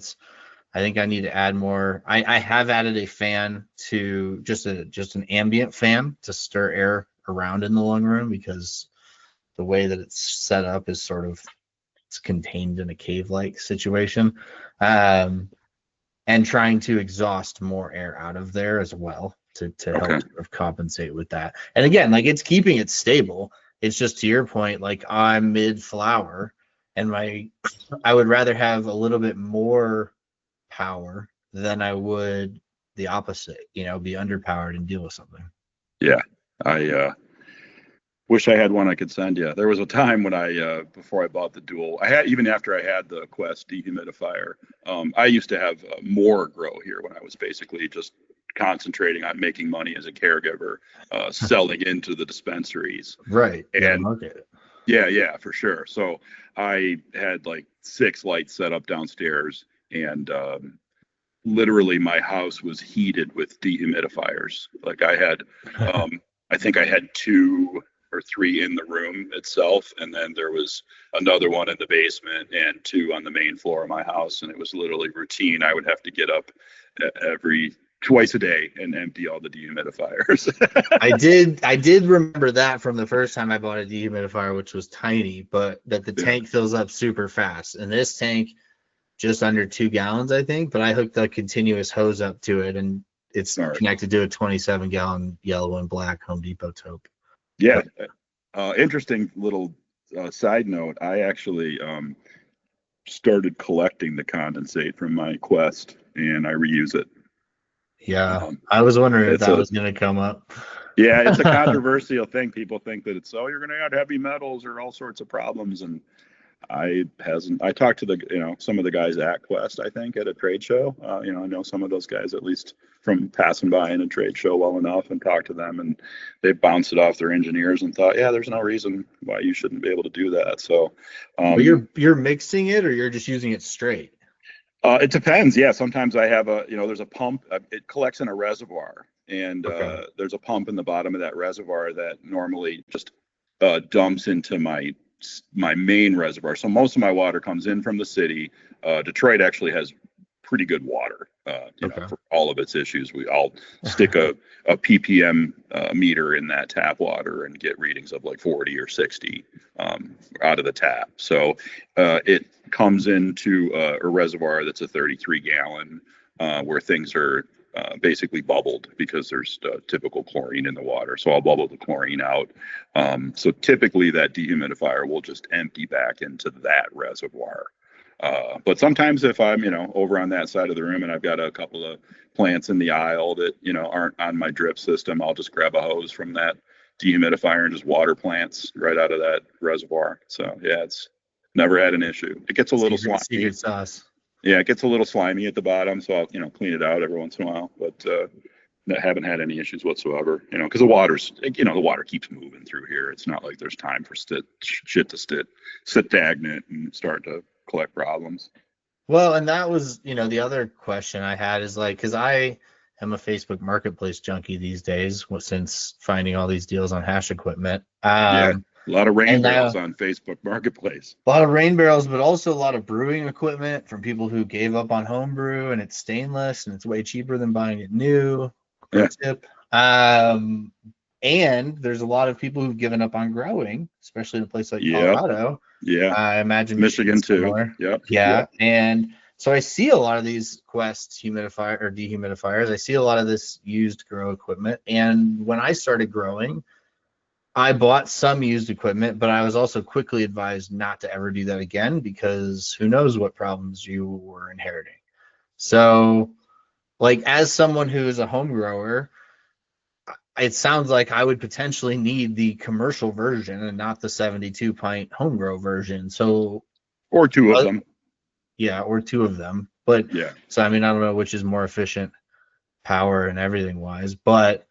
Speaker 2: I think I need to add more. I have added a fan to just an ambient fan to stir air around in the lung room, because the way that it's set up is sort of, it's contained in a cave-like situation, and trying to exhaust more air out of there as well to help
Speaker 3: Okay.
Speaker 2: sort of compensate with that. And again, like, it's keeping it stable. It's just, to your point, like, I'm mid-flower, and I would rather have a little bit more power than I would the opposite, be underpowered and deal with something.
Speaker 3: Yeah. I wish I had one I could send you. There was a time when before I bought the Dual, even after I had the Quest dehumidifier, I used to have more grow here when I was basically just concentrating on making money as a caregiver, selling into the dispensaries.
Speaker 2: Right.
Speaker 3: And
Speaker 2: market.
Speaker 3: yeah, for sure. So I had like 6 lights set up downstairs, and literally my house was heated with dehumidifiers. Like I think I had 2 or 3 in the room itself, and then there was another one in the basement and 2 on the main floor of my house. And it was literally routine. I would have to get up twice a day and empty all the dehumidifiers.
Speaker 2: I did remember that from the first time I bought a dehumidifier, which was tiny, but that the tank fills up super fast. And this tank, just under 2 gallons, I think, but I hooked a continuous hose up to it, and it's connected to a 27-gallon yellow and black Home Depot taupe.
Speaker 3: Yeah. Interesting little side note. I actually started collecting the condensate from my Quest, and I reuse it.
Speaker 2: Yeah. I was wondering if that was going to come up.
Speaker 3: Yeah, it's a controversial thing. People think that you're going to add heavy metals or all sorts of problems. And I talked to some of the guys at Quest, I think, at a trade show. I know some of those guys, at least from passing by in a trade show, well enough, and talked to them, and they bounced it off their engineers and thought, yeah, there's no reason why you shouldn't be able to do that. So,
Speaker 2: but you're mixing it, or you're just using it straight?
Speaker 3: It depends. Yeah, sometimes I have there's a pump. It collects in a reservoir, and there's a pump in the bottom of that reservoir that normally just dumps into my main reservoir. So most of my water comes in from the city. Detroit actually has pretty good water, for all of its issues. I'll stick a ppm meter in that tap water and get readings of like 40 or 60 out of the tap. So it comes into a reservoir that's a 33 gallon, where things are basically bubbled because there's typical chlorine in the water. So I'll bubble the chlorine out. So typically that dehumidifier will just empty back into that reservoir. But sometimes if I'm, over on that side of the room and I've got a couple of plants in the aisle that, aren't on my drip system, I'll just grab a hose from that dehumidifier and just water plants right out of that reservoir. So yeah, it's never had an issue. It gets a little slimy.
Speaker 2: Secret sauce.
Speaker 3: Yeah, it gets a little slimy at the bottom, so I'll, clean it out every once in a while. But I haven't had any issues whatsoever, because the water keeps moving through here. It's not like there's time for shit to sit stagnant and start to collect problems.
Speaker 2: Well, and that was, the other question I had is like, because I am a Facebook Marketplace junkie these days, since finding all these deals on hash equipment.
Speaker 3: Yeah. A lot of rain barrels on Facebook Marketplace.
Speaker 2: A lot of rain barrels, but also a lot of brewing equipment from people who gave up on home brew, and it's stainless and it's way cheaper than buying it new. Pro tip. And there's a lot of people who've given up on growing, especially in a place like Colorado.
Speaker 3: Yeah.
Speaker 2: I imagine
Speaker 3: Michigan too.
Speaker 2: Yep. And so I see a lot of these Quest dehumidifiers. I see a lot of this used grow equipment. And when I started growing, I bought some used equipment, but I was also quickly advised not to ever do that again, because who knows what problems you were inheriting. So, like, as someone who is a home grower, it sounds like I would potentially need the commercial version and not the 72 pint home grow version. So,
Speaker 3: Or two of them.
Speaker 2: yeah, or two of them. But
Speaker 3: Yeah.
Speaker 2: so, I mean, I don't know which is more efficient power and everything wise, but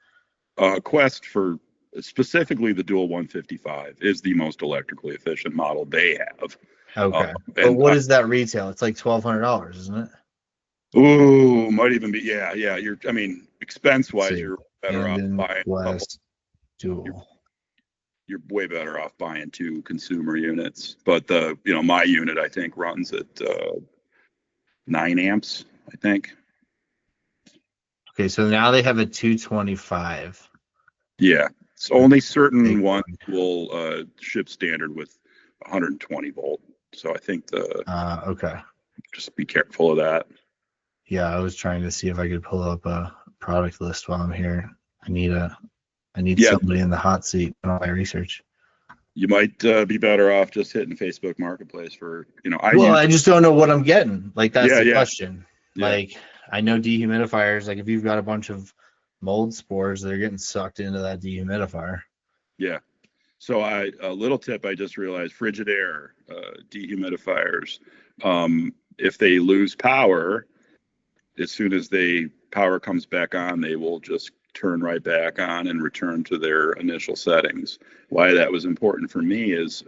Speaker 3: Quest for specifically the Dual 155 is the most electrically efficient model they have.
Speaker 2: okay. But
Speaker 3: And
Speaker 2: what is that retail? It's like $1,200, isn't it?
Speaker 3: ooh, might even be, yeah. I mean, expense
Speaker 2: Let's
Speaker 3: wise,
Speaker 2: see.
Speaker 3: you're better off
Speaker 2: Tandem
Speaker 3: buying a couple.
Speaker 2: Quest Dual.
Speaker 3: You're way better off buying two consumer units. But my unit I think runs at 9 amps, I think.
Speaker 2: Okay, so now they have a 225.
Speaker 3: Yeah, it's only certain
Speaker 2: Big
Speaker 3: ones
Speaker 2: one.
Speaker 3: will ship standard with 120 volt. So I think
Speaker 2: Okay.
Speaker 3: just be careful of that.
Speaker 2: Yeah, I was trying to see if I could pull up a product list while I'm here. I need
Speaker 3: Yeah.
Speaker 2: somebody in the hot seat on all my research.
Speaker 3: You might be better off just hitting Facebook Marketplace for,
Speaker 2: I just don't know what I'm getting. Like, that's the
Speaker 3: Yeah.
Speaker 2: question.
Speaker 3: Yeah.
Speaker 2: Like, I know dehumidifiers, like if you've got a bunch of mold spores, they're getting sucked into that dehumidifier.
Speaker 3: Yeah. So a little tip I just realized: Frigidaire dehumidifiers. If they lose power, as soon as power comes back on, they will just turn right back on and return to their initial settings. Why that was important for me is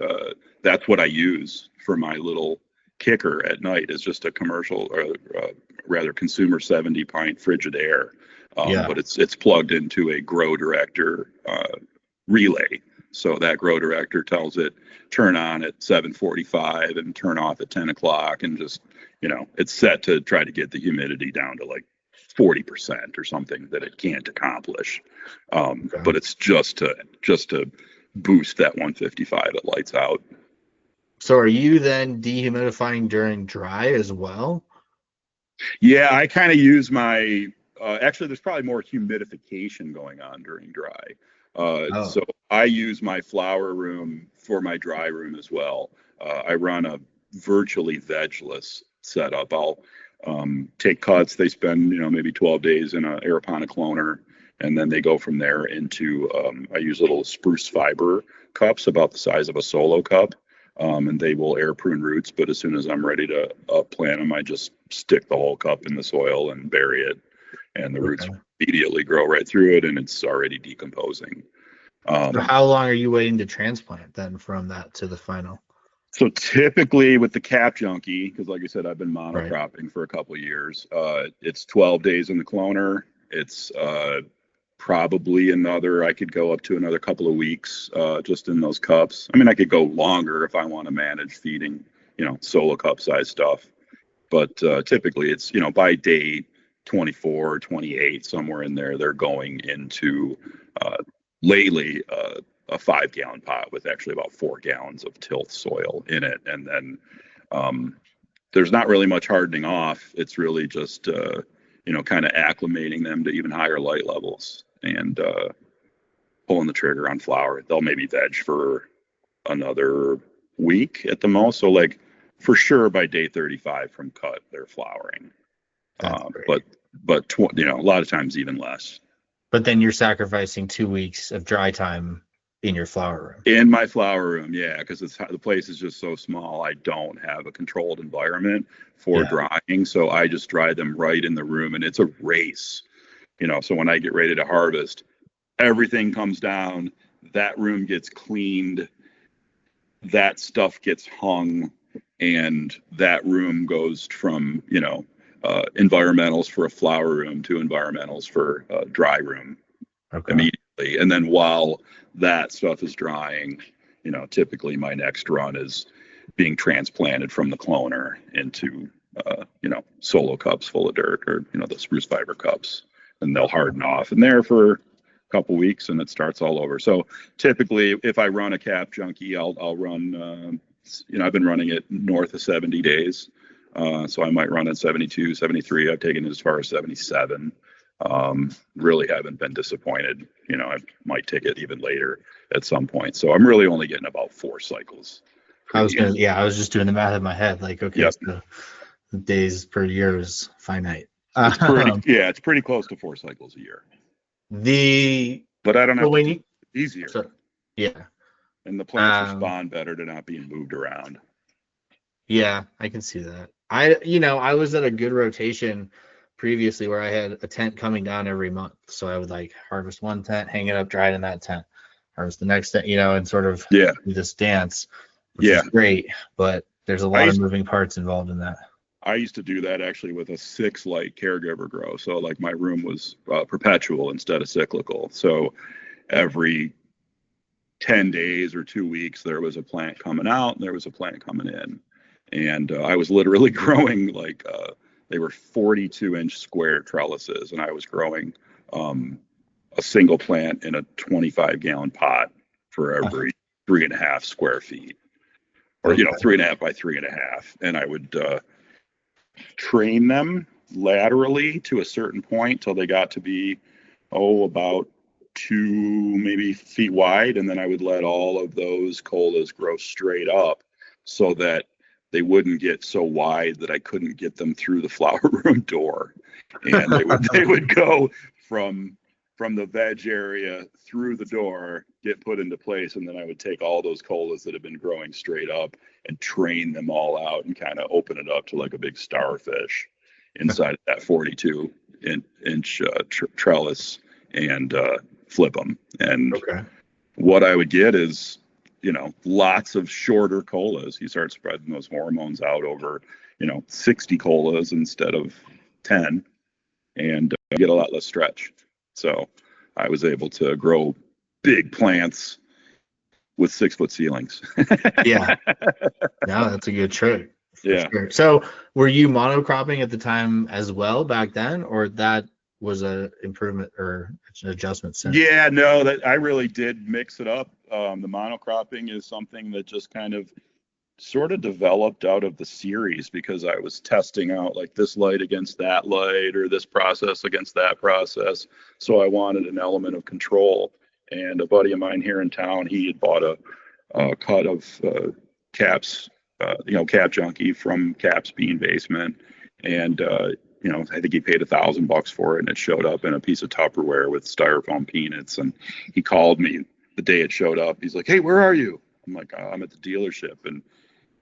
Speaker 3: that's what I use for my little kicker at night, is just a commercial, or rather consumer 70 pint Frigidaire.
Speaker 2: Yeah.
Speaker 3: But it's plugged into a Grow Director relay. So that Grow Director tells it turn on at 7:45 and turn off at 10 o'clock, and just, it's set to try to get the humidity down to like 40% or something that it can't accomplish.
Speaker 2: Okay.
Speaker 3: But it's just to boost that 155 it lights out.
Speaker 2: So are you then dehumidifying during dry as well?
Speaker 3: Yeah, I kind of use my actually there's probably more humidification going on during dry. So I use my flower room for my dry room as well. I run a virtually vegless setup. I'll take cuts. They spend maybe 12 days in an aeroponic cloner, and then they go from there into I use little spruce fiber cups about the size of a solo cup. And they will air prune roots, but as soon as I'm ready to plant them, I just stick the whole cup in the soil and bury it, and the roots immediately grow right through it, and it's already decomposing.
Speaker 2: So how long are you waiting to transplant then from that to the final?
Speaker 3: So typically with the cap junkie, because like I said, I've been monocropping for a couple of years, it's 12 days in the cloner. It's probably I could go up to another couple of weeks just in those cups. I mean, I could go longer if I want to manage feeding, solo cup size stuff. But typically it's, by day 24, 28, somewhere in there, they're going into lately a 5-gallon pot with actually about 4 gallons of tilth soil in it. And then there's not really much hardening off. It's really just, kind of acclimating them to even higher light levels, and pulling the trigger on flower. They'll maybe veg for another week at the most. So like for sure by day 35 from cut, they're flowering. But a lot of times even less.
Speaker 2: But then you're sacrificing 2 weeks of dry time in your flower room.
Speaker 3: In my flower room, yeah, because the place is just so small. I don't have a controlled environment for drying, so I just dry them right in the room, and it's a race. So when I get ready to harvest, everything comes down, that room gets cleaned, that stuff gets hung, and that room goes from, environmentals for a flower room to environmentals for a dry room immediately. And then while that stuff is drying, typically my next run is being transplanted from the cloner into, solo cups full of dirt, or, the spruce fiber cups. And they'll harden off in there for a couple weeks, and it starts all over. So typically, if I run a cap junkie, I'll run. I've been running it north of 70 days, so I might run at 72, 73. I've taken it as far as 77. Really haven't been disappointed. I might take it even later at some point. So I'm really only getting about 4 cycles.
Speaker 2: I was just doing the math in my head. Like, okay, so the days per year is finite.
Speaker 3: It's pretty close to 4 cycles a year. but I don't have
Speaker 2: Well,
Speaker 3: to
Speaker 2: when
Speaker 3: do
Speaker 2: you,
Speaker 3: it easier.
Speaker 2: so, yeah,
Speaker 3: And the plants respond better to not being moved around.
Speaker 2: yeah, I can see that. I was at a good rotation previously where I had a tent coming down every month. So I would like harvest one tent, hang it up, dry it in that tent, harvest the next tent, and sort of
Speaker 3: Yeah.
Speaker 2: do this dance, which
Speaker 3: Yeah.
Speaker 2: is great, but there's a
Speaker 3: I
Speaker 2: lot of
Speaker 3: used,
Speaker 2: moving parts involved in that.
Speaker 3: I used to do that actually with a 6 light caregiver grow. So like my room was perpetual instead of cyclical. So every 10 days or 2 weeks, there was a plant coming out and there was a plant coming in. And I was literally growing like, they were 42-inch square trellises, and I was growing a single plant in a 25-gallon pot for every 3.5 square feet, or,
Speaker 2: Okay.
Speaker 3: 3.5 by 3.5. And I would train them laterally to a certain point till they got to be, about 2 maybe feet wide, and then I would let all of those colas grow straight up so that they wouldn't get so wide that I couldn't get them through the flower room door. And they would go from the veg area through the door, get put into place, and then I would take all those colas that have been growing straight up and train them all out and kind of open it up to like a big starfish inside of that 42-inch trellis, and flip them. And
Speaker 2: Okay.
Speaker 3: what I would get is, lots of shorter colas. You start spreading those hormones out over, 60 colas instead of 10, and get a lot less stretch. So I was able to grow big plants with 6-foot ceilings.
Speaker 2: Yeah. No, that's a good trick. For
Speaker 3: Yeah.
Speaker 2: sure. So were you monocropping at the time as well back then, or that was a improvement or an adjustment since?
Speaker 3: Yeah, no, that I really did mix it up. The monocropping is something that just kind of sort of developed out of the series, because I was testing out like this light against that light or this process against that process. So I wanted an element of control. And a buddy of mine here in town, he had bought a cut of Caps, Cap Junkie from Cap's Bean Basement. And, I think he paid $1,000 for it, and it showed up in a piece of Tupperware with styrofoam peanuts. And he called me the day it showed up. He's like, "Hey, where are you?" I'm like, "I'm at the dealership." And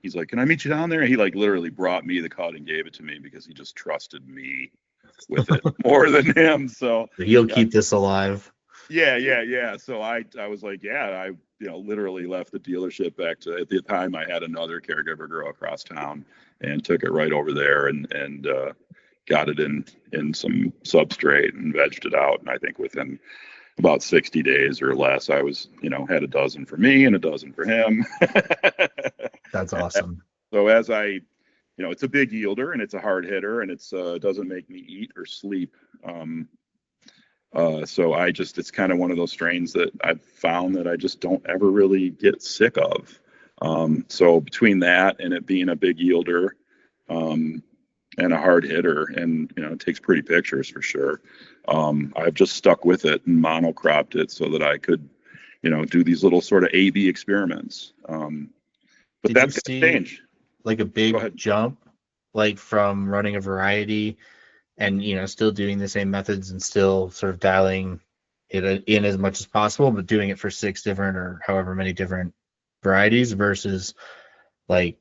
Speaker 3: he's like, "Can I meet you down there?" And he like literally brought me the cut and gave it to me because he just trusted me with it more than him. So
Speaker 2: You'll keep this alive.
Speaker 3: yeah. So I was like, yeah, I literally left the dealership back to, at the time I had another caregiver girl across town, and took it right over there and got it in some substrate and vegged it out. And I think within about 60 days or less, I was, had a dozen for me and a dozen for him.
Speaker 2: That's awesome.
Speaker 3: So as it's a big yielder and it's a hard hitter, and it's doesn't make me eat or sleep. So it's kind of one of those strains that I've found that I just don't ever really get sick of. So between that and it being a big yielder, and a hard hitter, and it takes pretty pictures for sure, I've just stuck with it and monocropped it so that I could do these little sort of A/B experiments. But
Speaker 2: Did
Speaker 3: that's
Speaker 2: you see
Speaker 3: change.
Speaker 2: like a big jump, like from running a variety and still doing the same methods and still sort of dialing it in as much as possible, but doing it for 6 different or however many different varieties versus like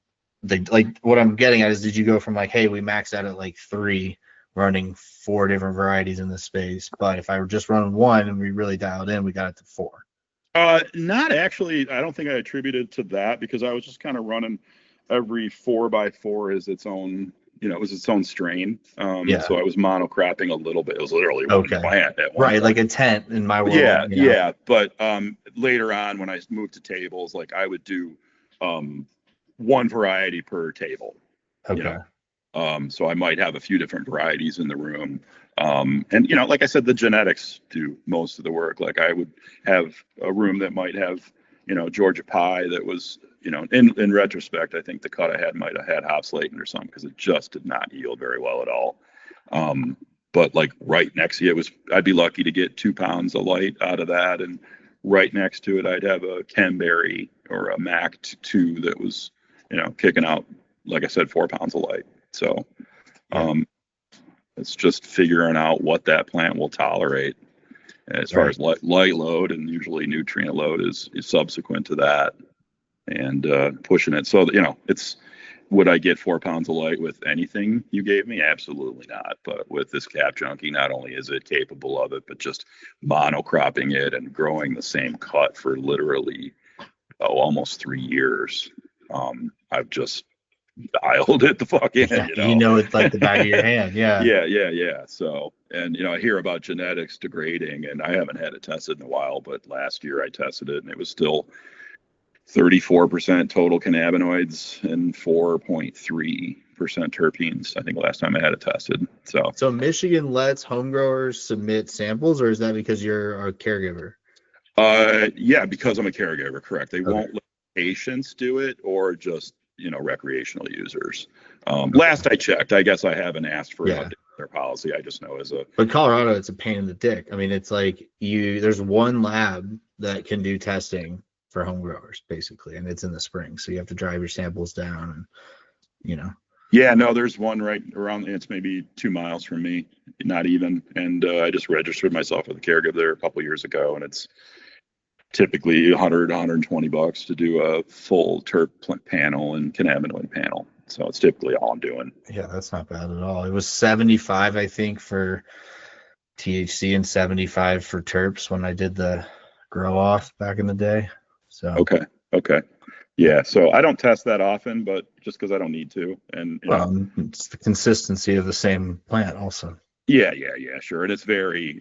Speaker 2: what I'm getting at is, did you go from like, hey, we maxed out at like 3, running 4 different varieties in this space, but if I were just running 1 and we really dialed in, we got it to 4?
Speaker 3: Not actually. I don't think I attributed to that, because I was just kind of running every 4x4 is its own, it was its own strain. So I was monocropping a little bit. It was literally one plant at one point.
Speaker 2: Like a tent in my world.
Speaker 3: Yeah. But later on, when I moved to tables, like I would do one variety per table.
Speaker 2: Okay.
Speaker 3: So I might have a few different varieties in the room. And like I said, the genetics do most of the work. Like I would have a room that might have, Georgia pie that was, in retrospect, I think the cut I had might have had hops latent or something, because it just did not yield very well at all. But like right next to it I'd be lucky to get 2 pounds of light out of that. And right next to it, I'd have a Canberry or a Mac 2 that was, kicking out, like I said, 4 pounds of light. So it's just figuring out what that plant will tolerate. as far as light load, and usually nutrient load is subsequent to that, and pushing it. So, it's, would I get 4 pounds of light with anything you gave me? Absolutely not. But with this cap junkie, not only is it capable of it, but just monocropping it and growing the same cut for literally almost 3 years. I've just dialed it the fuck in.
Speaker 2: It's like the back of your hand. Yeah.
Speaker 3: Yeah. So, and I hear about genetics degrading, and I haven't had it tested in a while, but last year I tested it, and it was still 34% total cannabinoids and 4.3% terpenes. I think last time I had it tested. So
Speaker 2: Michigan lets home growers submit samples, or is that because you're a caregiver?
Speaker 3: Yeah, because I'm a caregiver, correct. They won't let patients do it, or just recreational users. Last I checked, I guess I haven't asked for an update to their policy. I just know but
Speaker 2: Colorado, it's a pain in the dick. I mean, it's like there's one lab that can do testing for home growers, basically, and it's in the spring, so you have to drive your samples down, and
Speaker 3: Yeah, no, there's one right around. It's maybe 2 miles from me, not even. And I just registered myself with a caregiver there a couple years ago, and it's typically $120 to do a full terp panel and cannabinoid panel. So it's typically all I'm doing.
Speaker 2: Yeah, that's not bad at all. It was 75, I think, for THC and 75 for terps when I did the grow off back in the day. So
Speaker 3: okay. Yeah, so I don't test that often, but just because I don't need to. And
Speaker 2: it's the consistency of the same plant also.
Speaker 3: Yeah, sure. And it's very,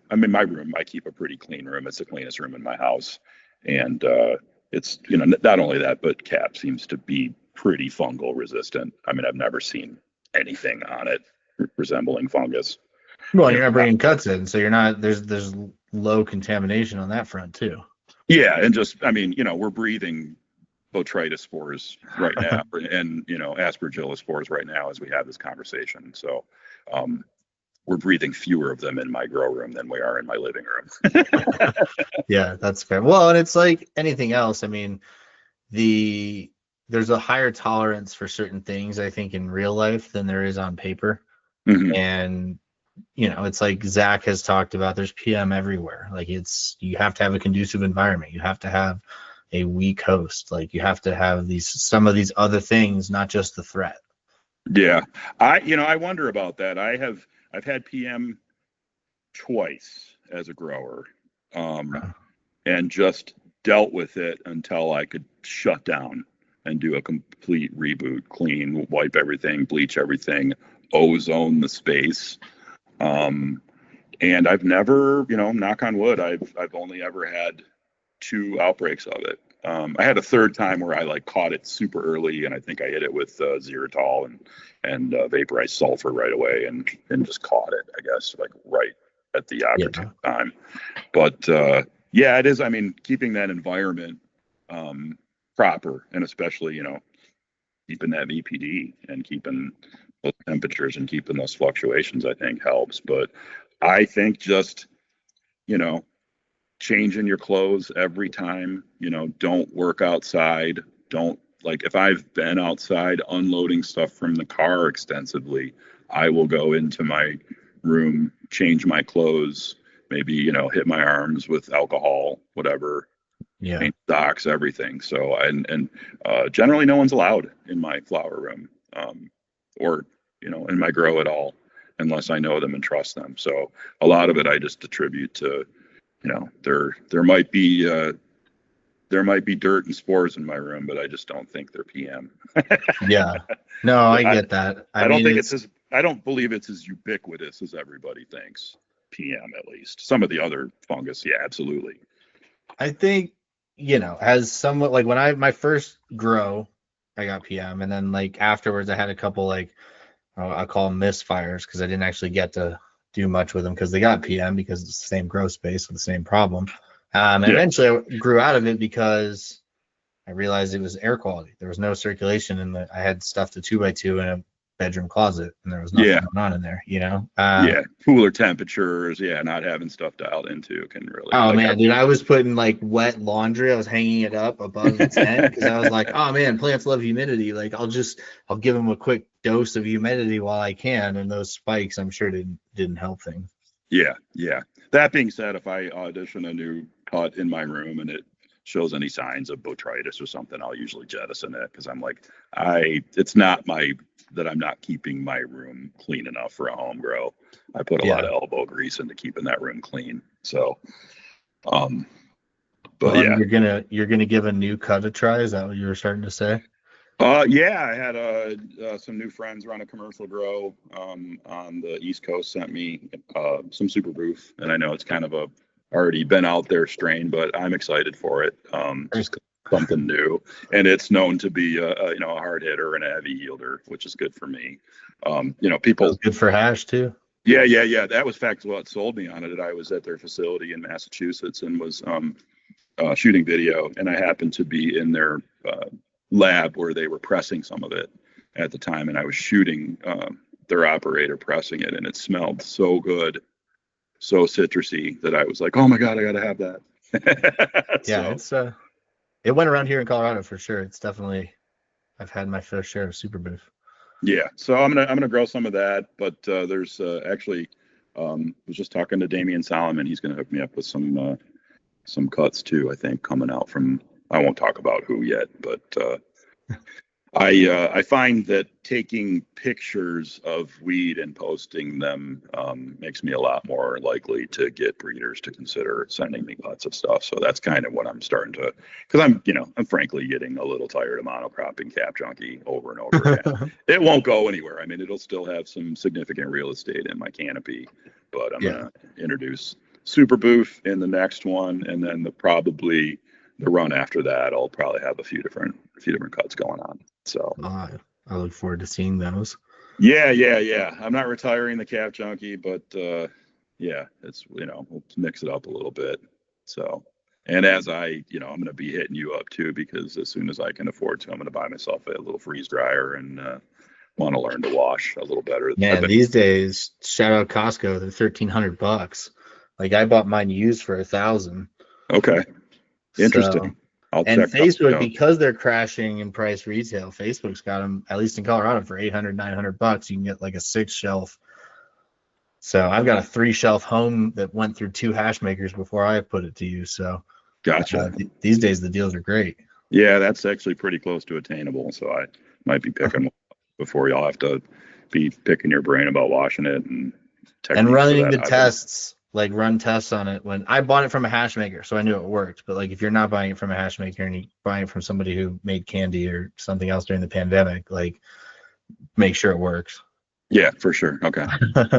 Speaker 3: my room, I keep a pretty clean room. It's the cleanest room in my house. And it's, not only that, but cap seems to be pretty fungal resistant. I mean, I've never seen anything on it resembling fungus.
Speaker 2: Well, you're not bringing cuts in, so you're not, there's low contamination on that front too.
Speaker 3: Yeah, and just, we're breathing botrytis spores right now and, aspergillus spores right now as we have this conversation. So, we're breathing fewer of them in my grow room than we are in my living room.
Speaker 2: Yeah, that's fair. Well, and it's like anything else. I mean, there's a higher tolerance for certain things, I think, in real life than there is on paper.
Speaker 3: Mm-hmm.
Speaker 2: And, it's like Zach has talked about, there's PM everywhere. Like you have to have a conducive environment. You have to have a weak host. Like you have to have some of these other things, not just the threat.
Speaker 3: Yeah. I wonder about that. I've had PM twice as a grower, and just dealt with it until I could shut down and do a complete reboot, clean, wipe everything, bleach everything, ozone the space. And I've never, knock on wood, I've only ever had 2 outbreaks of it. I had a third time where I caught it super early, and I think I hit it with xylitol and vaporized sulfur right away, and just caught it, I guess, right at the opportune time. But yeah, it is. I mean, keeping that environment proper, and especially keeping that VPD and keeping those temperatures and keeping those fluctuations, I think helps. But I think just changing your clothes every time, don't work outside. Don't, if I've been outside unloading stuff from the car extensively, I will go into my room, change my clothes, maybe, hit my arms with alcohol, whatever, paint socks, everything. So, and generally no one's allowed in my flower room, or, in my grow at all, unless I know them and trust them. So a lot of it I just attribute to, there might be dirt and spores in my room, but I just don't think they're PM.
Speaker 2: Yeah, no, I get that. I
Speaker 3: don't believe it's as ubiquitous as everybody thinks. PM, at least. Some of the other fungus, yeah, absolutely.
Speaker 2: I think, as somewhat when my first grow, I got PM, and then afterwards I had a couple I call them misfires, because I didn't actually get to do much with them because they got PM, because it's the same grow space with the same problem. Eventually I grew out of it because I realized it was air quality. There was no circulation I had stuffed a 2x2 in a bedroom closet, and there was nothing going on in there,
Speaker 3: cooler temperatures, not having stuff dialed into can really.
Speaker 2: Oh man, dude, I was putting wet laundry. I was hanging it up above the tent because I was like, oh man, plants love humidity. I'll give them a quick dose of humidity while I can, and those spikes, I'm sure, didn't help things.
Speaker 3: Yeah, yeah. That being said, if I audition a new cut in my room and it shows any signs of botrytis or something, I'll usually jettison it because I'm like, it's not that I'm not keeping my room clean enough for a home grow. I put a lot of elbow grease into keeping that room clean. So, but
Speaker 2: Well,
Speaker 3: yeah.
Speaker 2: you're gonna give a new cut a try. Is that what you were starting to say?
Speaker 3: Yeah, I had some new friends run a commercial grow on the East Coast, sent me some super boof, and I know it's kind of a already been out there strain, but I'm excited for it. Just something new, and it's known to be a hard hitter and a heavy yielder, which is good for me. People
Speaker 2: good for hash too.
Speaker 3: Yeah. That was fact what sold me on it. I was at their facility in Massachusetts and was shooting video, and I happened to be in their lab where they were pressing some of it at the time, and I was shooting their operator pressing it, and it smelled so good, so citrusy that I was like, oh my god, I gotta have that.
Speaker 2: Yeah, so, it went around here in Colorado for sure. It's definitely, I've had my fair share of super boof.
Speaker 3: Yeah, so I'm gonna grow some of that, but there's actually was just talking to Damian Solomon. He's gonna hook me up with some cuts too, I think, coming out from, I won't talk about who yet, but I find that taking pictures of weed and posting them makes me a lot more likely to get breeders to consider sending me lots of stuff. So that's kind of what I'm starting to, because I'm frankly getting a little tired of monocropping cap junkie over and over again. It won't go anywhere. I mean, it'll still have some significant real estate in my canopy, but I'm gonna introduce super boof in the next one, and then probably the run after that, I'll probably have a few different cuts going on. So
Speaker 2: I look forward to seeing those.
Speaker 3: Yeah. I'm not retiring the cap junkie, but yeah, it's we'll mix it up a little bit. So, and as I'm going to be hitting you up too, because as soon as I can afford to, I'm going to buy myself a little freeze dryer and want to learn to wash a little better.
Speaker 2: Man, these days, shout out Costco, they're $1,300. Like I bought mine used for $1,000.
Speaker 3: Okay, interesting.
Speaker 2: So, and Facebook, because they're crashing in price retail, Facebook's got them, at least in Colorado, for $800-900. You can get like a 6-shelf. So I've got a 3-shelf home that went through 2 hash makers before I put it to use. So
Speaker 3: gotcha.
Speaker 2: These days the deals are great.
Speaker 3: Yeah, that's actually pretty close to attainable. So I might be picking one before y'all have to be picking your brain about washing it and
Speaker 2: running the tests. Like run tests on it. When I bought it from a hash maker, so I knew it worked. But like if you're not buying it from a hash maker and you're buying it from somebody who made candy or something else during the pandemic, like make sure it works.
Speaker 3: Yeah, for sure. Okay,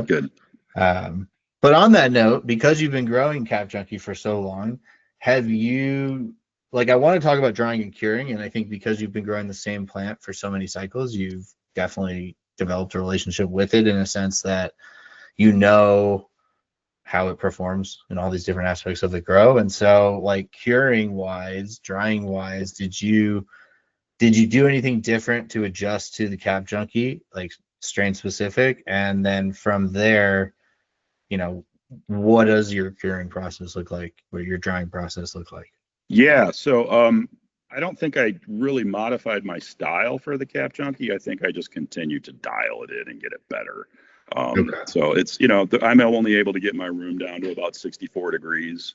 Speaker 3: good.
Speaker 2: But on that note, because you've been growing Cap Junkie for so long, have you, like, I want to talk about drying and curing, and I think because you've been growing the same plant for so many cycles, you've definitely developed a relationship with it in a sense that you know how it performs in all these different aspects of the grow. And so like curing wise, drying wise, did you do anything different to adjust to the Cap Junkie, like strain specific? And then from there, what does your curing process look like? What your drying process look like?
Speaker 3: Yeah, so I don't think I really modified my style for the Cap Junkie. I think I just continued to dial it in and get it better. Okay. So it's, I'm only able to get my room down to about 64 degrees.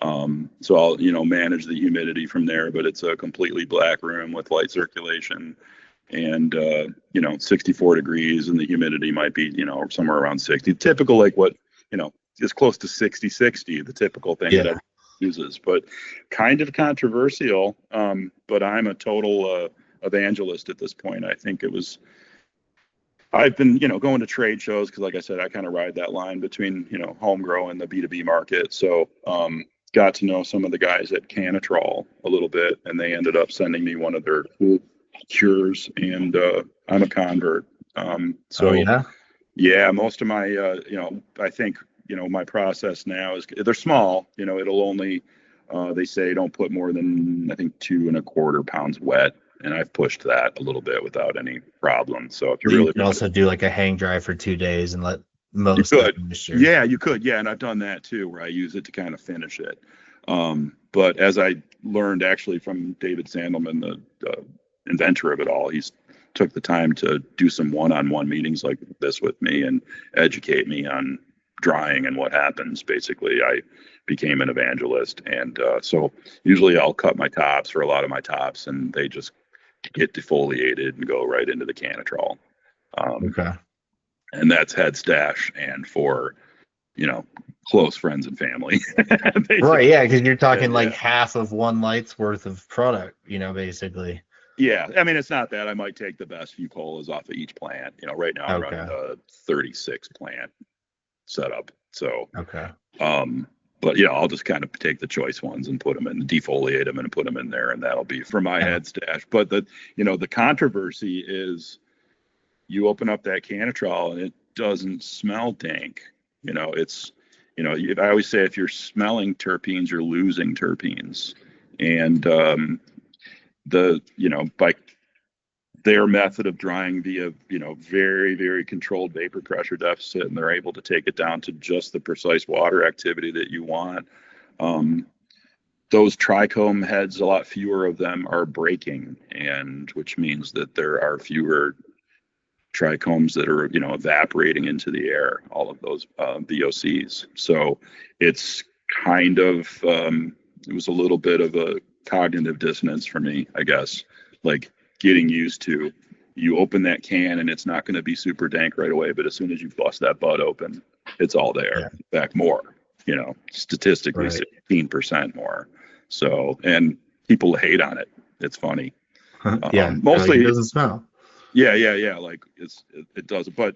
Speaker 3: So I'll, manage the humidity from there, but it's a completely black room with light circulation and, 64 degrees, and the humidity might be, somewhere around 60. Typical, like what, is close to 60, the typical thing that everyone uses, but kind of controversial. But I'm a total evangelist at this point. I think I've been, going to trade shows because, like I said, I kind of ride that line between, home grow and the B2B market. So got to know some of the guys at Canatrol a little bit, and they ended up sending me one of their cool cures, and I'm a convert. Yeah, most of my, I think, my process now is they're small. It'll only, they say don't put more than, I think, 2.25 pounds wet. And I've pushed that a little bit without any problem. So if you
Speaker 2: can also do like a hang dry for 2 days and let most
Speaker 3: of the moisture. Yeah, you could. Yeah, and I've done that too, where I use it to kind of finish it. But as I learned actually from David Sandelman, the inventor of it all, he's took the time to do some one-on-one meetings like this with me and educate me on drying and what happens. Basically, I became an evangelist, and so usually I'll cut my tops, or a lot of my tops, and they just get defoliated and go right into the canitrol.
Speaker 2: Okay.
Speaker 3: And that's head stash and for, close friends and family.
Speaker 2: Right, yeah, because you're talking
Speaker 3: Yeah,
Speaker 2: like
Speaker 3: yeah.
Speaker 2: half of one light's worth of product, basically.
Speaker 3: Yeah, I mean, it's not that. I might take the best few colas off of each plant. Right now I'm
Speaker 2: Okay.
Speaker 3: running a 36 plant setup. So,
Speaker 2: Okay.
Speaker 3: but I'll just kind of take the choice ones and put them in, defoliate them and put them in there, and that'll be for my head stash. But the controversy is you open up that canitrol and it doesn't smell dank. It's, I always say if you're smelling terpenes, you're losing terpenes. And by their method of drying via, very, very controlled vapor pressure deficit, and they're able to take it down to just the precise water activity that you want. Those trichome heads, a lot fewer of them are breaking, and which means that there are fewer trichomes that are, evaporating into the air, all of those VOCs. So it's kind of, it was a little bit of a cognitive dissonance for me, I guess, like getting used to, you open that can and it's not going to be super dank right away, but as soon as you bust that bud open, it's all there.
Speaker 2: Yeah.
Speaker 3: In fact, more, statistically,
Speaker 2: Right.
Speaker 3: 16% more. So, and people hate on it. It's funny.
Speaker 2: Yeah,
Speaker 3: Mostly
Speaker 2: it doesn't smell.
Speaker 3: Yeah. Like it does, but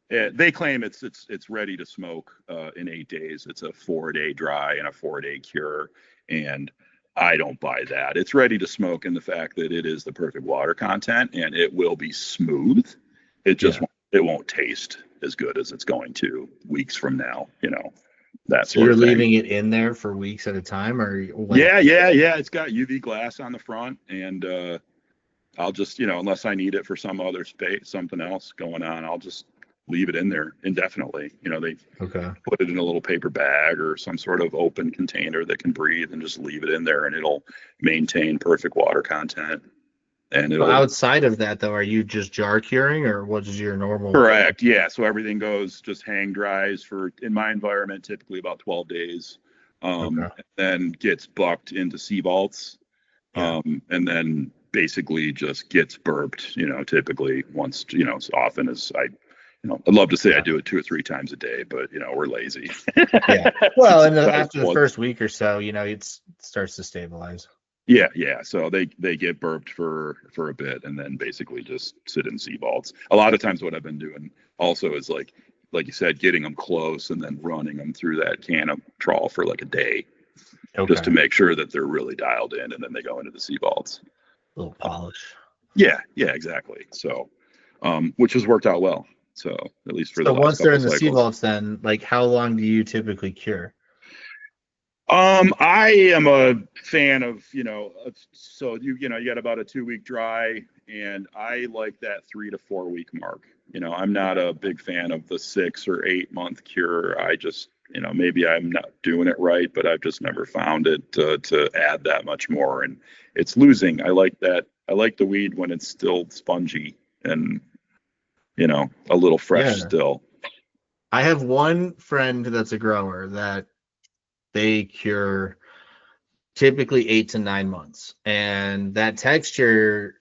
Speaker 3: they claim it's ready to smoke in 8 days. It's a 4-day dry and a 4-day cure, and I don't buy that. It's ready to smoke in the fact that it is the perfect water content and it will be smooth. It just it won't taste as good as it's going to weeks from now. That
Speaker 2: So
Speaker 3: sort
Speaker 2: you're
Speaker 3: of thing.
Speaker 2: leaving it in there for weeks at a time, or
Speaker 3: Yeah. It's got UV glass on the front, and I'll just, unless I need it for some other space, something else going on, I'll just leave it in there indefinitely. They put it in a little paper bag or some sort of open container that can breathe, and just leave it in there, and it'll maintain perfect water content. And it'll
Speaker 2: outside of that, though, are you just jar curing, or what is your normal?
Speaker 3: Correct. Yeah. So everything goes just hang dries for, in my environment, typically about 12 days. And then gets bucked into sea vaults. And then basically just gets burped, typically once, as often as I'd love to say I do it 2 or 3 times a day, but we're lazy.
Speaker 2: Yeah. Well, and after the first week or so, it starts to stabilize.
Speaker 3: Yeah. So they get burped for a bit, and then basically just sit in sea vaults. A lot of times what I've been doing also is like you said, getting them close and then running them through that canitrol for like a day. Just to make sure that they're really dialed in, and then they go into the sea vaults.
Speaker 2: A little polish.
Speaker 3: Yeah, exactly. So, which has worked out well. So at least for the last
Speaker 2: once they're in the
Speaker 3: couple
Speaker 2: sea
Speaker 3: cycles.
Speaker 2: vaults, then how long do you typically cure?
Speaker 3: I am a fan of, so you got about a 2-week dry, and I like that 3 to 4 week mark. I'm not a big fan of the 6 or 8 month cure. I just, maybe I'm not doing it right, but I've just never found it to add that much more. And it's losing. I like that. I like the weed when it's still spongy and, a little fresh still.
Speaker 2: I have one friend that's a grower that they cure typically 8 to 9 months. And that texture,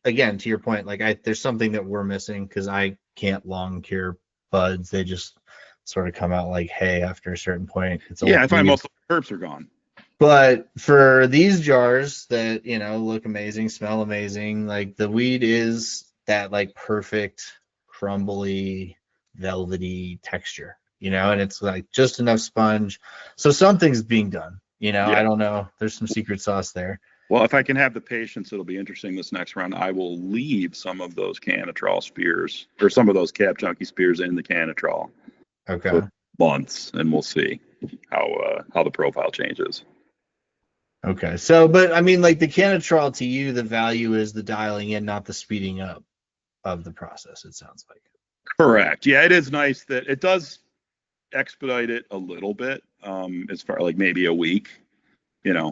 Speaker 2: again, to your point, there's something that we're missing, because I can't long cure buds. They just sort of come out like hay after a certain point.
Speaker 3: I find most of the herbs are gone.
Speaker 2: But for these jars that, look amazing, smell amazing, the weed is that perfect crumbly, velvety texture, and it's just enough sponge. So something's being done, I don't know. There's some secret sauce there.
Speaker 3: Well, if I can have the patience, it'll be interesting this next round. I will leave some of those canitrol spears, or some of those cap junkie spears, in the canitrol for months, and we'll see how the profile changes.
Speaker 2: Okay. So, but I mean, the canitrol, to you, the value is the dialing in, not the speeding up of the process, it sounds like.
Speaker 3: Correct. Yeah, it is nice that it does expedite it a little bit, as far maybe a week,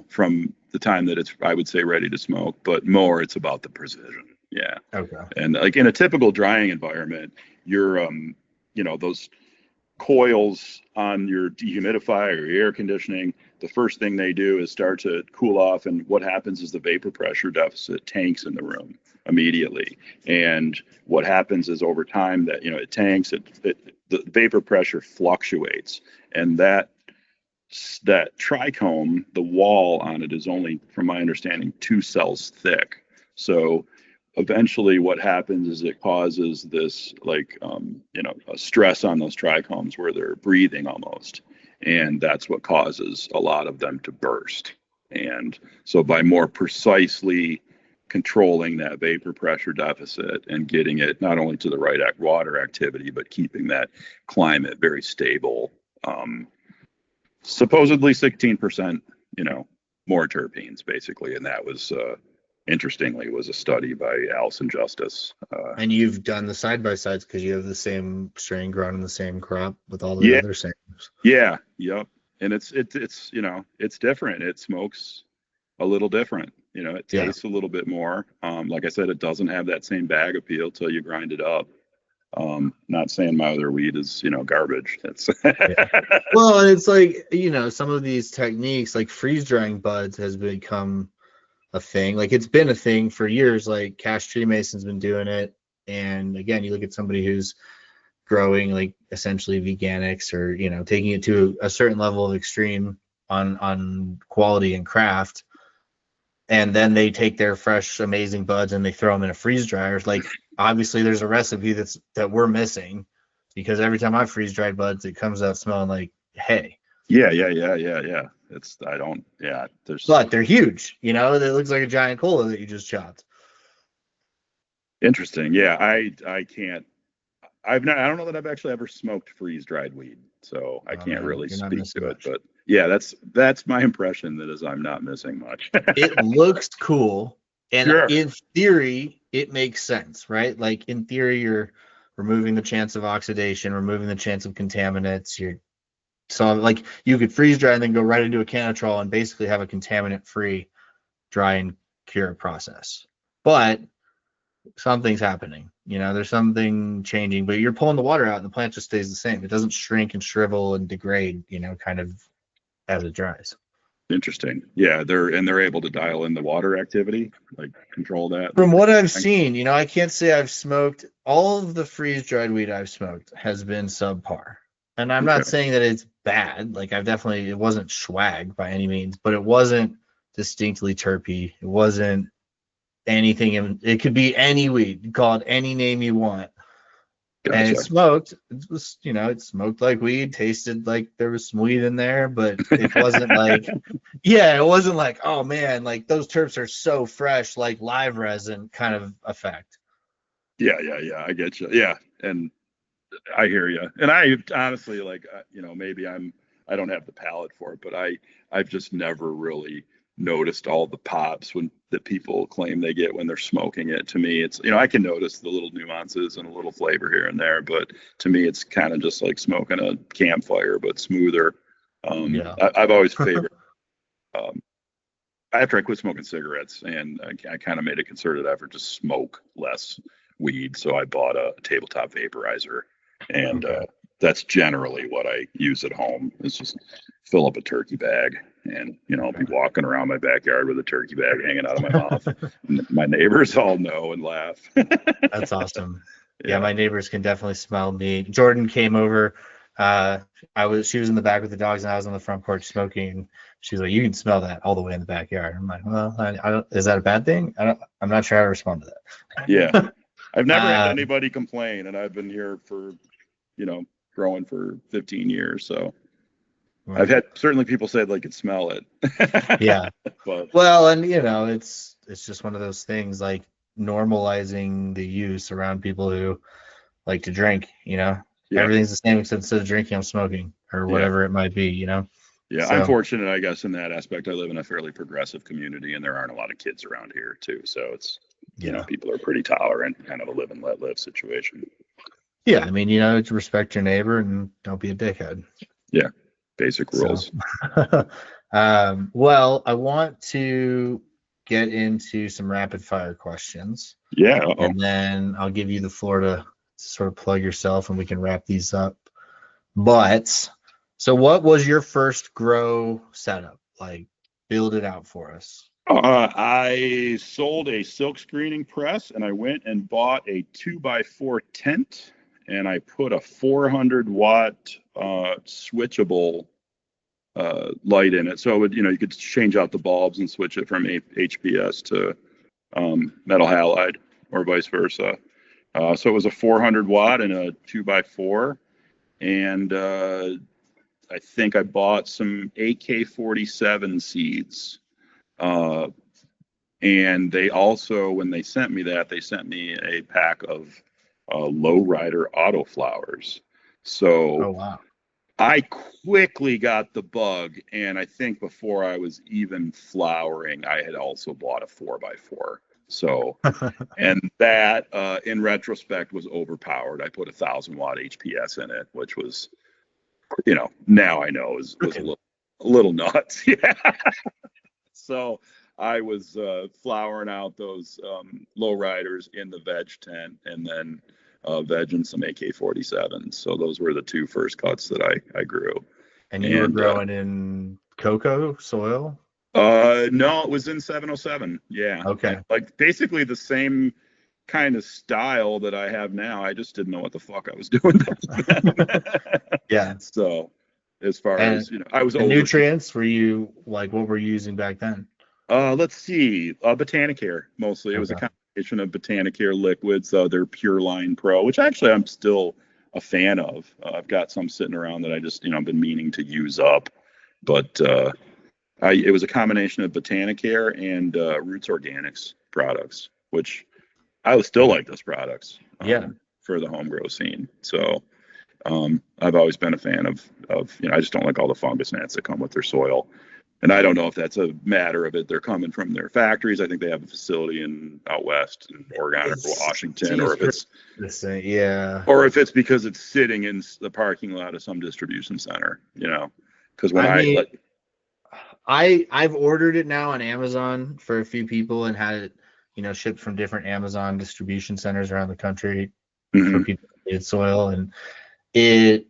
Speaker 3: from the time that it's, I would say, ready to smoke, but more it's about the precision. Yeah.
Speaker 2: Okay.
Speaker 3: And in a typical drying environment, you're, those coils on your dehumidifier or your air conditioning, the first thing they do is start to cool off. And what happens is the vapor pressure deficit tanks in the room immediately. And what happens is over time that, it tanks, the vapor pressure fluctuates. And that trichome, the wall on it is only, from my understanding, 2 cells thick. So eventually what happens is it causes this a stress on those trichomes where they're breathing almost. And that's what causes a lot of them to burst. And so by more precisely controlling that vapor pressure deficit and getting it not only to the right water activity, but keeping that climate very stable, supposedly 16%, more terpenes basically. And that was, interestingly, was a study by Allison Justice.
Speaker 2: And you've done the side-by-sides because you have the same strain grown in the same crop with all the other samples.
Speaker 3: Yeah, yep. And it's it's different. It smokes a little different. It tastes a little bit more. Like I said, it doesn't have that same bag appeal till you grind it up. Not saying my other weed is, garbage. It's
Speaker 2: Well, and it's like, some of these techniques like freeze drying buds has become a thing. Like it's been a thing for years. Like Cash Tree Mason's been doing it. And again, you look at somebody who's growing like essentially veganics or, taking it to a certain level of extreme on quality and craft. And then they take their fresh, amazing buds and they throw them in a freeze dryer. Like obviously there's a recipe that we're missing because every time I freeze dried buds, it comes out smelling like hay.
Speaker 3: Yeah.
Speaker 2: But they're huge, it looks like a giant cola that you just chopped.
Speaker 3: Interesting. Yeah. I can't, I don't know that I've actually ever smoked freeze dried weed. So I can't really speak to it, but yeah, that's my impression. That is, I'm not missing much.
Speaker 2: It looks cool. And
Speaker 3: Sure.
Speaker 2: In theory, it makes sense, right? Like in theory, you're removing the chance of oxidation, removing the chance of contaminants. So like you could freeze dry and then go right into a canitrol and basically have a contaminant-free dry and cure process. But something's happening, there's something changing, but you're pulling the water out and the plant just stays the same. It doesn't shrink and shrivel and degrade, kind of as it dries.
Speaker 3: Interesting. Yeah, they're able to dial in the water activity, like control that.
Speaker 2: From what I've seen, I can't say I've smoked all of the freeze-dried weed I've smoked has been subpar. And I'm not saying that it's bad. Like it wasn't swag by any means, but it wasn't distinctly terpy. It wasn't anything. It could be any weed. You call it any name you want. Gotcha. And it smoked. It was, it smoked like weed, tasted like there was some weed in there, but it wasn't like, it wasn't like, oh man, like those terps are so fresh, like live resin kind of effect.
Speaker 3: Yeah. I get you. Yeah. And I hear you. And I honestly, maybe I don't have the palate for it, but I've just never really noticed all the pops that people claim they get when they're smoking it. To me, it's, I can notice the little nuances and a little flavor here and there, but to me, it's kind of just like smoking a campfire, but smoother. I've always favored, after I quit smoking cigarettes, and I kind of made a concerted effort to smoke less weed. So I bought a tabletop vaporizer, and that's generally what I use at home. Is just fill up a turkey bag, and I'll be walking around my backyard with a turkey bag hanging out of my mouth. My neighbors all know and laugh.
Speaker 2: That's awesome. Yeah, my neighbors can definitely smell me. Jordan came over. She was in the back with the dogs, and I was on the front porch smoking. She's like, "You can smell that all the way in the backyard." I'm like, "Well, I don't. Is that a bad thing? I'm not sure how to respond to that."
Speaker 3: Yeah, I've never had anybody complain, and I've been here for, growing for 15 years. So right. I've had certainly people say they could smell it.
Speaker 2: Yeah.
Speaker 3: But,
Speaker 2: well, and it's just one of those things, like normalizing the use around people who like to drink. Everything's the same except instead of drinking, I'm smoking or whatever it might be.
Speaker 3: Yeah, so. I'm fortunate, I guess, in that aspect. I live in a fairly progressive community, and there aren't a lot of kids around here too. So it's people are pretty tolerant, kind of a live and let live situation.
Speaker 2: Yeah, I mean, to respect your neighbor and don't be a dickhead.
Speaker 3: Yeah, basic rules.
Speaker 2: Well, I want to get into some rapid fire questions.
Speaker 3: Yeah.
Speaker 2: And then I'll give you the floor to sort of plug yourself, and we can wrap these up. But so what was your first grow setup? Like, build it out for us.
Speaker 3: I sold a silk screening press, and I went and bought a 2x4 tent, and I put a 400-watt switchable light in it. So it would, you could change out the bulbs and switch it from HPS to metal halide or vice versa. So it was a 400 watt and a 2x4, and I think I bought some AK-47 seeds. And they also, when they sent me that, they sent me a pack of lowrider autoflowers. So
Speaker 2: Oh wow.
Speaker 3: I quickly got the bug, and I think before I was even flowering, I had also bought a 4x4. So, and that, in retrospect, was overpowered. I put a 1,000-watt HPS in it, which was, now I know was a little nuts. Yeah. So I was flowering out those low riders in the veg tent, and then vegging some AK-47s. So those were the two first cuts that I grew.
Speaker 2: And you were growing in cocoa soil?
Speaker 3: No, it was in 707. Yeah.
Speaker 2: Okay.
Speaker 3: And, like, basically the same kind of style that I have now. I just didn't know what the fuck I was doing then.
Speaker 2: Yeah.
Speaker 3: So as far as, I was
Speaker 2: the nutrients, were you like, what were you using back then?
Speaker 3: Let's see, Botanicare mostly. It was a combination of Botanicare liquids, their Pure Line Pro, which actually I'm still a fan of. I've got some sitting around that I just, I've been meaning to use up. But it was a combination of Botanicare and Roots Organics products, which I still like those products for the home grow scene. So I've always been a fan of, I just don't like all the fungus gnats that come with their soil. And I don't know if that's a matter of it. They're coming from their factories. I think they have a facility out west in Oregon or Washington, or if it's or if it's because it's sitting in the parking lot of some distribution center, because when
Speaker 2: I've ordered it now on Amazon for a few people and had it, shipped from different Amazon distribution centers around the country for people who needed soil, and it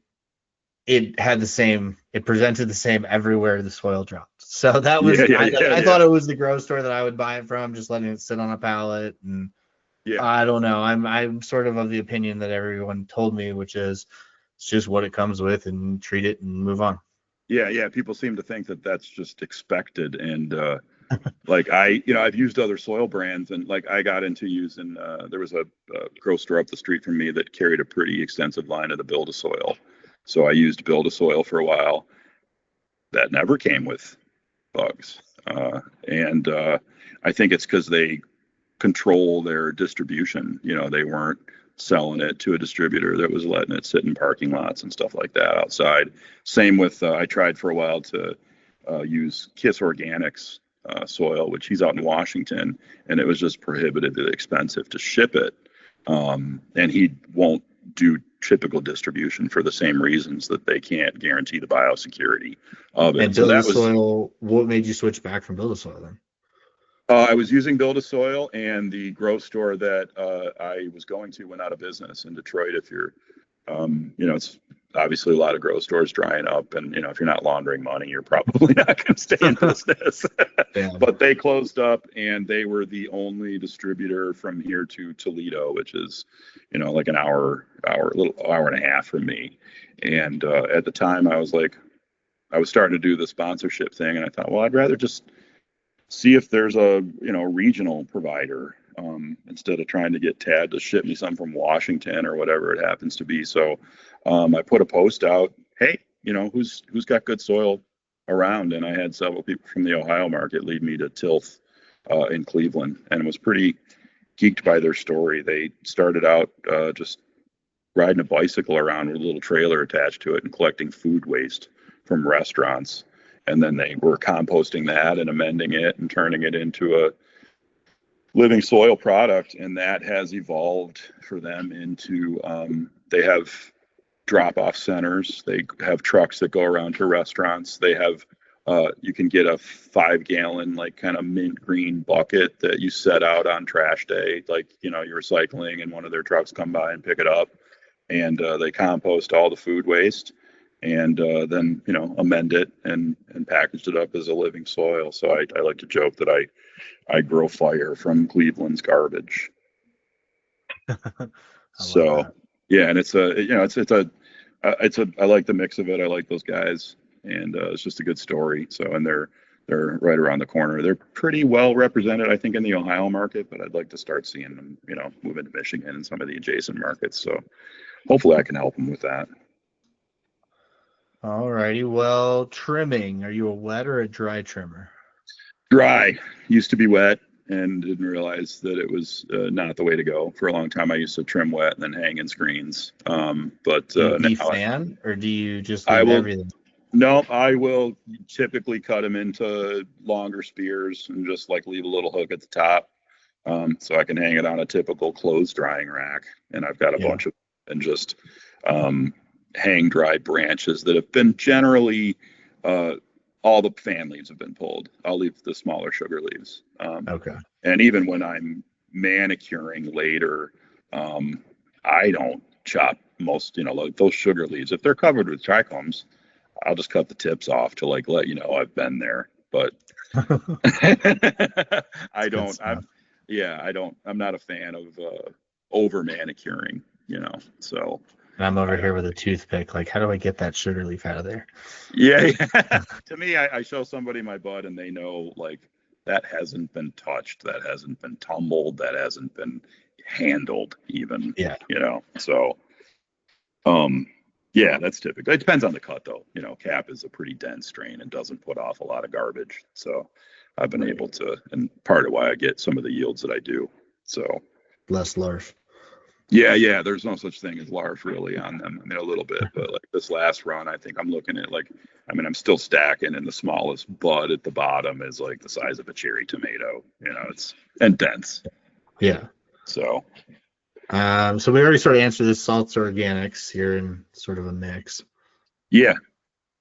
Speaker 2: had it presented the same everywhere the soil dropped. So that was, I thought it was the grow store that I would buy it from, just letting it sit on a pallet. And I don't know. I'm sort of the opinion that everyone told me, which is it's just what it comes with, and treat it and move on.
Speaker 3: Yeah. People seem to think that that's just expected. And like I've used other soil brands, and like I got into using, there was a grow store up the street from me that carried a pretty extensive line of the Build-A-Soil. So I used Build-A-Soil for a while. That never came with bugs. And I think it's because they control their distribution. They weren't selling it to a distributor that was letting it sit in parking lots and stuff like that outside. Same with, I tried for a while to use Kiss Organics soil, which he's out in Washington, and it was just prohibitively expensive to ship it. And he won't do typical distribution for the same reasons that they can't guarantee the biosecurity of it.
Speaker 2: And Build-A-Soil, what made you switch back from Build-A-Soil then?
Speaker 3: I was using Build-A-Soil, and the grow store that I was going to went out of business in Detroit. If you're, it's obviously a lot of grow stores drying up, and if you're not laundering money, you're probably not going to stay in business. But they closed up, and they were the only distributor from here to Toledo, which is, like an hour and a half from me. And at the time, I was starting to do the sponsorship thing, and I thought, well, I'd rather just see if there's a regional provider instead of trying to get Tad to ship me some from Washington or whatever it happens to be. So I put a post out, hey, who's got good soil around? And I had several people from the Ohio market lead me to Tilth in Cleveland, and was pretty geeked by their story. They started out just riding a bicycle around with a little trailer attached to it and collecting food waste from restaurants. And then they were composting that and amending it and turning it into a living soil product. And that has evolved for them into, they have drop-off centers. They have trucks that go around to restaurants. They have, you can get a 5-gallon, like kind of mint green bucket that you set out on trash day. Like, you're recycling, and one of their trucks come by and pick it up. And they compost all the food waste. and then amend it and packaged it up as a living soil. So I like to joke that I grow fire from Cleveland's garbage.
Speaker 2: I love
Speaker 3: So
Speaker 2: that.
Speaker 3: yeah, and it's I like the mix of it. I like those guys, and it's just a good story. So, and they're right around the corner. They're pretty well represented, I think, in the Ohio market, but I'd like to start seeing them, move into Michigan and some of the adjacent markets. So hopefully I can help them with that.
Speaker 2: All righty. Well, trimming. Are you a wet or a dry trimmer?
Speaker 3: Dry. Used to be wet and didn't realize that it was not the way to go. For a long time, I used to trim wet and then hang in screens. But
Speaker 2: Do you
Speaker 3: now
Speaker 2: fan or do you just
Speaker 3: I
Speaker 2: leave
Speaker 3: will.
Speaker 2: everything?
Speaker 3: No, I will typically cut them into longer spears and just like leave a little hook at the top, so I can hang it on a typical clothes drying rack. And I've got a
Speaker 2: Yeah.
Speaker 3: bunch of and just hang dry branches that have been generally all the fan leaves have been pulled. I'll leave the smaller sugar leaves.
Speaker 2: Okay.
Speaker 3: And even when I'm manicuring later, I don't chop most, like those sugar leaves. If they're covered with trichomes, I'll just cut the tips off to like let you know I've been there. But I don't. I'm not a fan of over manicuring. So.
Speaker 2: And I'm over here with a toothpick. Like, how do I get that sugar leaf out of there?
Speaker 3: Yeah. To me, I show somebody my bud and they know like that hasn't been touched, that hasn't been tumbled, that hasn't been handled even.
Speaker 2: Yeah.
Speaker 3: So yeah, that's typical. It depends on the cut though. Cap is a pretty dense strain and doesn't put off a lot of garbage. So I've been able to, and part of why I get some of the yields that I do. So
Speaker 2: less larf.
Speaker 3: Yeah. There's no such thing as larf really on them. I mean, a little bit, but like this last run, I think I'm looking at I'm still stacking, and the smallest bud at the bottom is like the size of a cherry tomato. It's and dense.
Speaker 2: Yeah.
Speaker 3: So.
Speaker 2: So we already sort of answered this salts or organics here in sort of a mix.
Speaker 3: Yeah.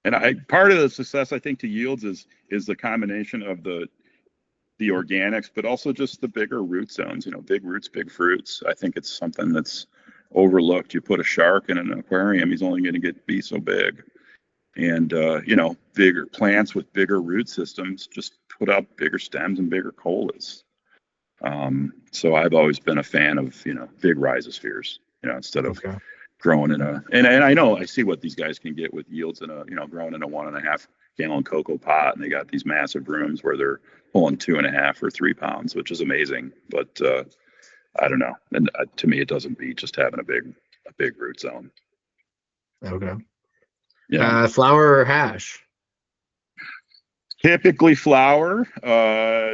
Speaker 3: And part of the success I think to yields is the combination of the organics, but also just the bigger root zones, big roots, big fruits. I think it's something that's overlooked. You put a shark in an aquarium, he's only going to be so big. And, bigger plants with bigger root systems just put up bigger stems and bigger colas. So I've always been a fan of, big rhizospheres, instead of growing in and I know I see what these guys can get with yields in growing in a 1.5 gallon cocoa pot, and they got these massive rooms where they're pulling 2.5 or 3 pounds, which is amazing. But I don't know. And to me, it doesn't beat just having a big root zone.
Speaker 2: Okay.
Speaker 3: Yeah.
Speaker 2: Flour or hash?
Speaker 3: Typically flour,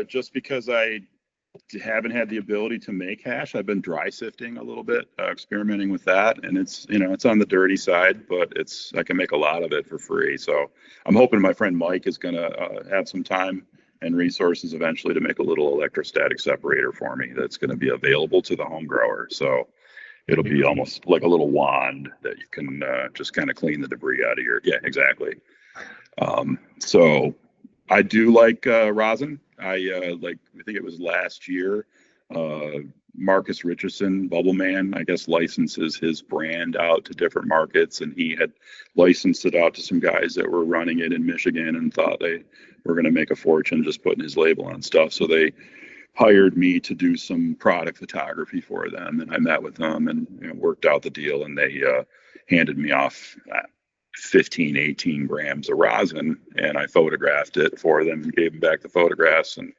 Speaker 3: just because I haven't had the ability to make hash. I've been dry sifting a little bit, experimenting with that, and it's it's on the dirty side, but I can make a lot of it for free. So I'm hoping my friend Mike is going to have some time and resources eventually to make a little electrostatic separator for me that's going to be available to the home grower. So it'll be almost like a little wand that you can just kind of clean the debris out of yeah, exactly. So I do like rosin. I think it was last year, Marcus Richardson, Bubble Man, I guess, licenses his brand out to different markets, and he had licensed it out to some guys that were running it in Michigan and thought they were going to make a fortune just putting his label on stuff. So they hired me to do some product photography for them, and I met with them and worked out the deal, and they handed me off 15, 18 grams of rosin, and I photographed it for them and gave them back the photographs. And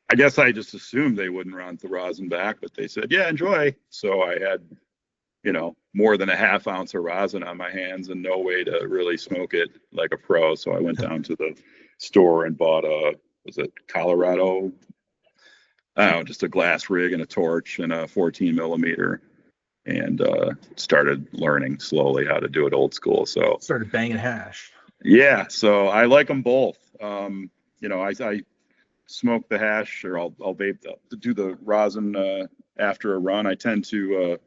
Speaker 3: I guess I just assumed they wouldn't run the rosin back, but they said, yeah, enjoy. So I had, more than a half ounce of rosin on my hands and no way to really smoke it like a pro. So I went down to the store and bought was it Colorado? I don't know, just a glass rig and a torch and a 14 millimeter. And started learning slowly how to do it old school. So
Speaker 2: started banging hash.
Speaker 3: Yeah, so I like them both. I smoke the hash, or I'll vape do the rosin after a run. I tend to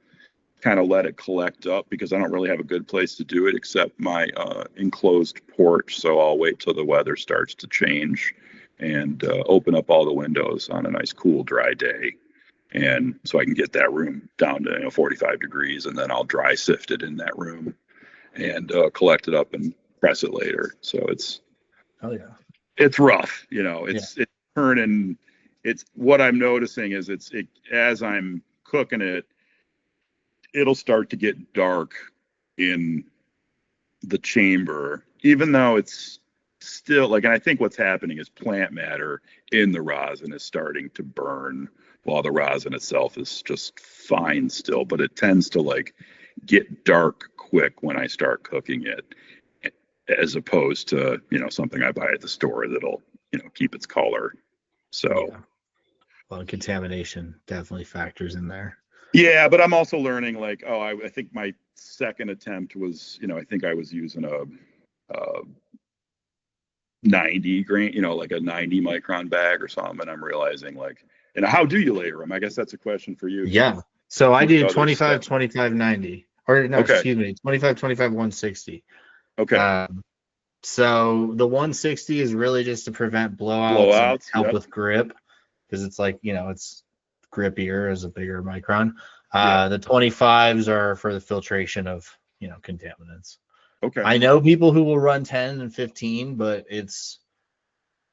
Speaker 3: kind of let it collect up because I don't really have a good place to do it except my enclosed porch. So I'll wait till the weather starts to change and open up all the windows on a nice cool dry day. And so I can get that room down to 45 degrees, and then I'll dry sift it in that room. and collect it up and press it later. So
Speaker 2: Oh yeah.
Speaker 3: it's rough, you know. It's turning. It's what I'm noticing is as I'm cooking it, it'll start to get dark in the chamber, even though it's still like, and I think what's happening is plant matter in the rosin is starting to burn while the rosin itself is just fine still, but it tends to like get dark quick when I start cooking it, as opposed to, you know, something I buy at the store that'll, you know, keep its color. So
Speaker 2: Yeah. Well, contamination definitely factors in there.
Speaker 3: yeah, but I'm also learning like, oh, I think my second attempt was, you know, I think I was using a 90 grain, you know, like a 90 micron bag or something. And I'm realizing like, and how do you layer them? I guess that's a question for you.
Speaker 2: Yeah. So I do
Speaker 3: Others
Speaker 2: 25,
Speaker 3: that-
Speaker 2: 25, 90. Or no,
Speaker 3: Okay.
Speaker 2: excuse me, 25, 25, 160.
Speaker 3: Okay.
Speaker 2: So the 160 is really just to prevent blowouts, and
Speaker 3: Blowouts.
Speaker 2: help
Speaker 3: Yep.
Speaker 2: with grip, because it's like, you know, it's grippier as a bigger micron.
Speaker 3: Yeah.
Speaker 2: The 25s are for the filtration of, you know, contaminants.
Speaker 3: Okay.
Speaker 2: I know people who will run 10 and 15, but it's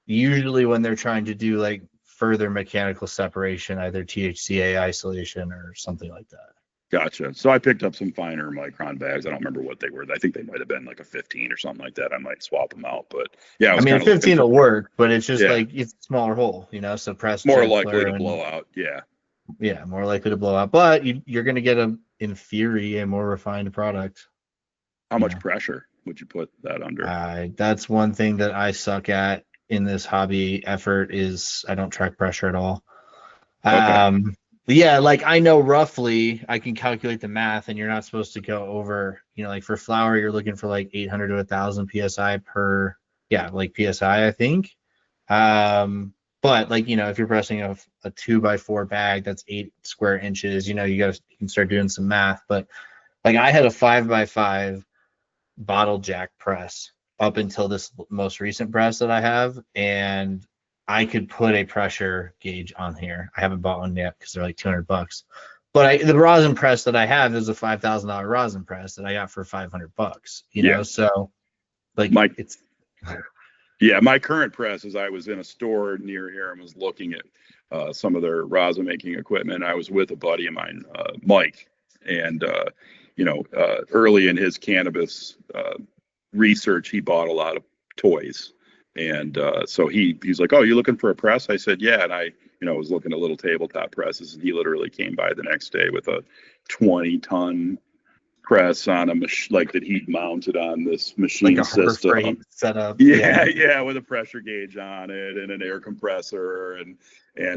Speaker 2: usually when they're trying to do like further mechanical separation, either THCA isolation or something like that.
Speaker 3: Gotcha. So I picked up some finer micron bags. I don't remember what they were. I think they might have been like a 15 or something like that. I might swap them out, but yeah,
Speaker 2: I mean, 15 will work, but it's just
Speaker 3: Yeah.
Speaker 2: like it's a smaller hole, you know, so press
Speaker 3: more
Speaker 2: gentler
Speaker 3: likely to
Speaker 2: and-
Speaker 3: blow out. Yeah.
Speaker 2: Yeah, more likely to blow out, but you're going to get in theory, a more refined product.
Speaker 3: How
Speaker 2: You
Speaker 3: much
Speaker 2: know.
Speaker 3: pressure would you put that under?
Speaker 2: That's one thing that I suck at in this hobby effort is I don't track pressure at all.
Speaker 3: Okay.
Speaker 2: Yeah, like I know roughly I can calculate the math, and you're not supposed to go over, you know, like for flour, you're looking for like 800 to 1,000 psi per, yeah, like psi, I think. But like, you know, if you're pressing a 2x4 bag, that's 8 square inches, you know, you can start doing some math. But like I had a 5x5 bottle jack press up until this most recent press that I have, and I could put a pressure gauge on here. I haven't bought one yet because they're like $200. But the rosin press that I have is a $5,000 rosin press that I got for $500. You know, so like it's.
Speaker 3: Yeah, my current press is I was in a store near here and was looking at some of their rosin making equipment. I was with a buddy of mine, Mike, and early in his cannabis research, he bought a lot of toys, and so he's like, "Oh, you looking for a press?" I said, "Yeah," and I was looking at little tabletop presses, and he literally came by the next day with a 20-ton press on a machine like that he mounted on this machine
Speaker 2: like a
Speaker 3: system
Speaker 2: setup.
Speaker 3: Yeah, with a pressure gauge on it and an air compressor and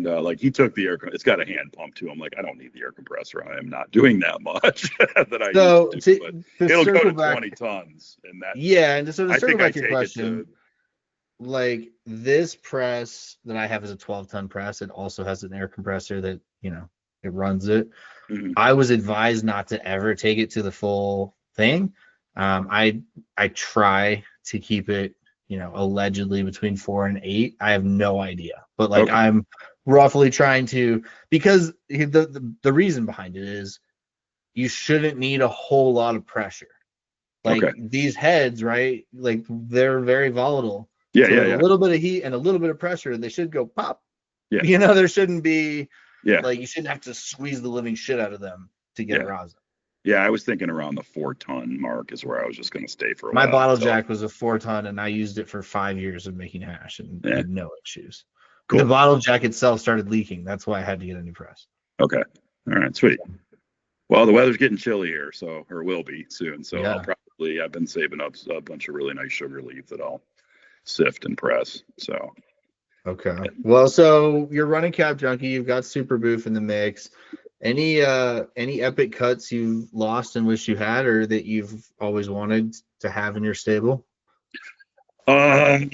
Speaker 3: like he took the it's got a hand pump too. I'm like, I don't need the air compressor. I am not doing that much that I used to, but it'll go to 20 tons and that.
Speaker 2: Yeah, and so to circle back to your
Speaker 3: question,
Speaker 2: like this press that I have is a 12-ton press. It also has an air compressor that, you know, it runs it.
Speaker 3: Mm-hmm.
Speaker 2: I was advised not to ever take it to the full thing. I try to keep it, you know, allegedly between 4 and 8. I have no idea, but like I'm roughly trying to, because the reason behind it is you shouldn't need a whole lot of pressure. Like these heads, right? Like they're very volatile.
Speaker 3: Yeah,
Speaker 2: so a little bit of heat and a little bit of pressure, they should go pop.
Speaker 3: Yeah.
Speaker 2: You know, there shouldn't be.
Speaker 3: Yeah.
Speaker 2: Like you shouldn't have to squeeze the living shit out of them to get rosin.
Speaker 3: Yeah, I was thinking around the 4-ton mark is where I was just going to stay for a
Speaker 2: while.
Speaker 3: My
Speaker 2: bottle jack was a 4-ton, and I used it for 5 years of making hash and had no issues. Cool. The bottle jack itself started leaking. That's why I had to get a new press.
Speaker 3: Okay. All right. Sweet. Well, the weather's getting chilly here, or will be soon. So I've been saving up a bunch of really nice sugar leaf that I'll sift and press. So.
Speaker 2: Okay. Well, so you're running Cap Junkie. You've got Super Boof in the mix. Any epic cuts you've lost and wish you had, or that you've always wanted to have in your stable?
Speaker 3: Boy,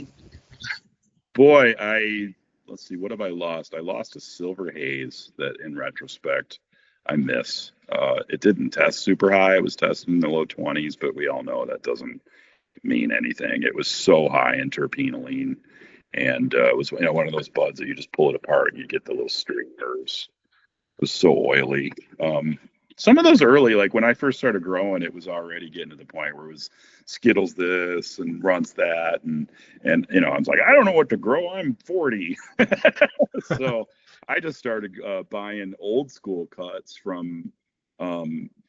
Speaker 3: let's see. What have I lost? I lost a silver haze that, in retrospect, I miss. It didn't test super high. It was tested in the low 20s, but we all know that doesn't mean anything. It was so high in terpenoline. And it was one of those buds that you just pull it apart and you get the little string nerves. It was so oily. some of those early, like when I first started growing, it was already getting to the point where it was Skittles this and Runts that, and I was like, I don't know what to grow. I'm 40, so I just started buying old school cuts from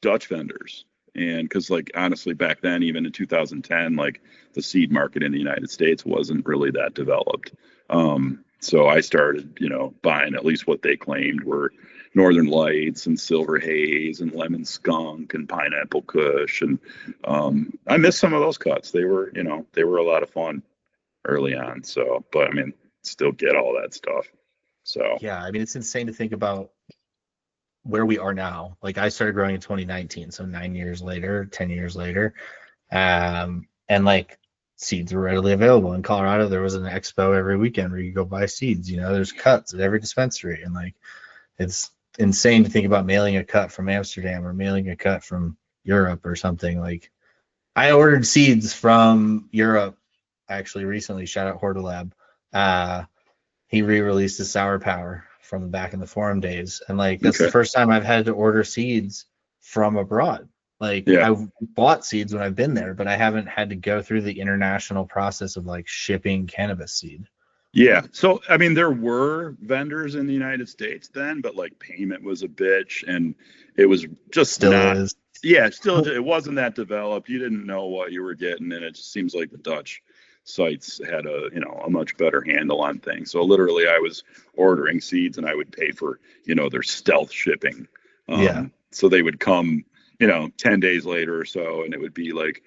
Speaker 3: Dutch vendors, and because like honestly, back then, even in 2010, like the seed market in the United States wasn't really that developed. So I started, buying at least what they claimed were Northern Lights and Silver Haze and Lemon Skunk and Pineapple Kush. And I missed some of those cuts. They were, they were a lot of fun early on. So, but I mean, still get all that stuff. So,
Speaker 2: Yeah, I mean, it's insane to think about where we are now. Like I started growing in 2019, so 9 years later, 10 years later. And like seeds were readily available in Colorado. There was an expo every weekend where you go buy seeds. There's cuts at every dispensary, and like it's insane to think about mailing a cut from Amsterdam or mailing a cut from Europe or something. Like I ordered seeds from Europe actually recently. Shout out Hortolab. He re-released his Sour Power from back in the forum days, and like that's the first time I've had to order seeds from abroad. Like I've bought seeds when I've been there, but I haven't had to go through the international process of like shipping cannabis seed.
Speaker 3: Yeah. So, I mean, there were vendors in the United States then, but like payment was a bitch, and it was just
Speaker 2: Still
Speaker 3: not.
Speaker 2: is.
Speaker 3: Yeah, it wasn't that developed. You didn't know what you were getting, and it just seems like the Dutch sites had a much better handle on things. So literally, I was ordering seeds, and I would pay for their stealth shipping. So they would come 10 days later or so, and it would be like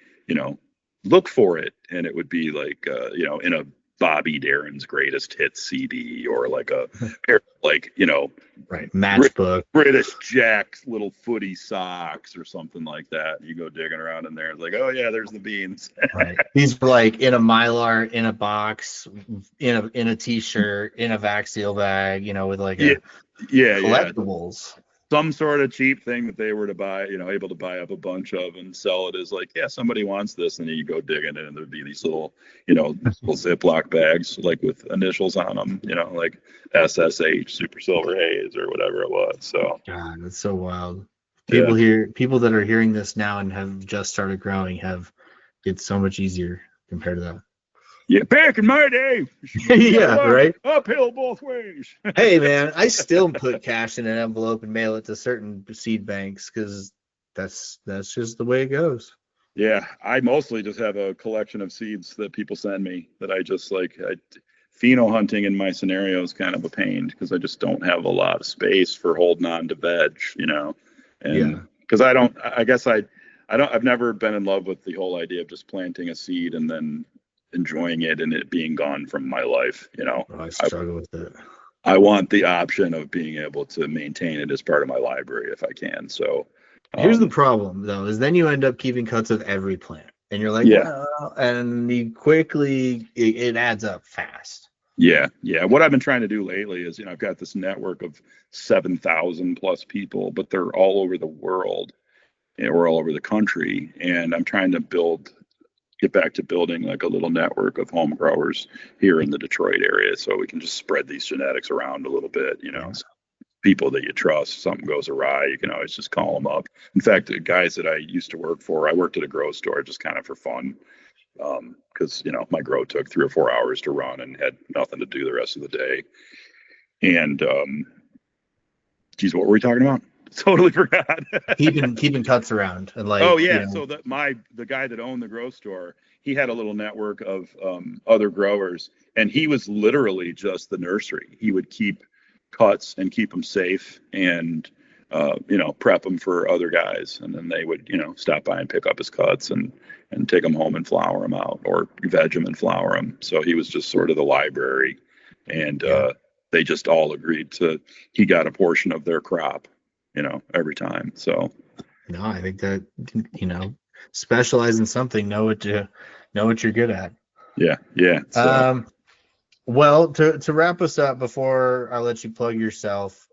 Speaker 3: look for it, and it would be like in a Bobby Darin's greatest hits CD, or like a like
Speaker 2: right matchbook
Speaker 3: British Jack's little footy socks or something like that. You go digging around in there, it's like, oh yeah, there's the beans.
Speaker 2: Right. These were like in a Mylar, in a box, in a t-shirt, in a vac seal bag, with like collectibles.
Speaker 3: Some sort of cheap thing that they were to buy, able to buy up a bunch of and sell it as like, yeah, somebody wants this, and then you go digging it, and there'd be these little, little Ziploc bags like with initials on them, like SSH, Super Silver Haze, or whatever it was. So
Speaker 2: God, that's so wild. People that are hearing this now and have just started growing it's so much easier compared to that.
Speaker 3: Yeah, back in my day.
Speaker 2: Yeah, right.
Speaker 3: Uphill both ways.
Speaker 2: Hey, man, I still put cash in an envelope and mail it to certain seed banks because that's just the way it goes.
Speaker 3: Yeah, I mostly just have a collection of seeds that people send me that I just like. Pheno hunting in my scenario is kind of a pain because I just don't have a lot of space for holding on to veg, and because I've never been in love with the whole idea of just planting a seed and then enjoying it and it being gone from my life.
Speaker 2: I struggle with it.
Speaker 3: I want the option of being able to maintain it as part of my library if I can. So
Speaker 2: here's the problem though, is then you end up keeping cuts of every plant, and you're like, well, and you quickly it adds up fast.
Speaker 3: Yeah. What I've been trying to do lately is, I've got this network of 7,000 plus people, but they're all over the world or all over the country, and I'm trying to get back to building like a little network of home growers here in the Detroit area, so we can just spread these genetics around a little bit. So people that you trust, something goes awry, you can always just call them up. In fact, the guys that I used to work for, I worked at a grow store just kind of for fun, because my grow took 3 or 4 hours to run and had nothing to do the rest of the day. And geez, what were we talking about? Totally forgot.
Speaker 2: keeping cuts around and like.
Speaker 3: Oh yeah, so the guy that owned the grow store, he had a little network of other growers, and he was literally just the nursery. He would keep cuts and keep them safe, and prep them for other guys, and then they would stop by and pick up his cuts and take them home and flower them out, or veg them and flower them. So he was just sort of the library, and they just all agreed he got a portion of their crop every time. So
Speaker 2: no, I think that specialize in something, know what you're good at.
Speaker 3: Yeah. So.
Speaker 2: Well, to wrap us up before I let you plug yourself,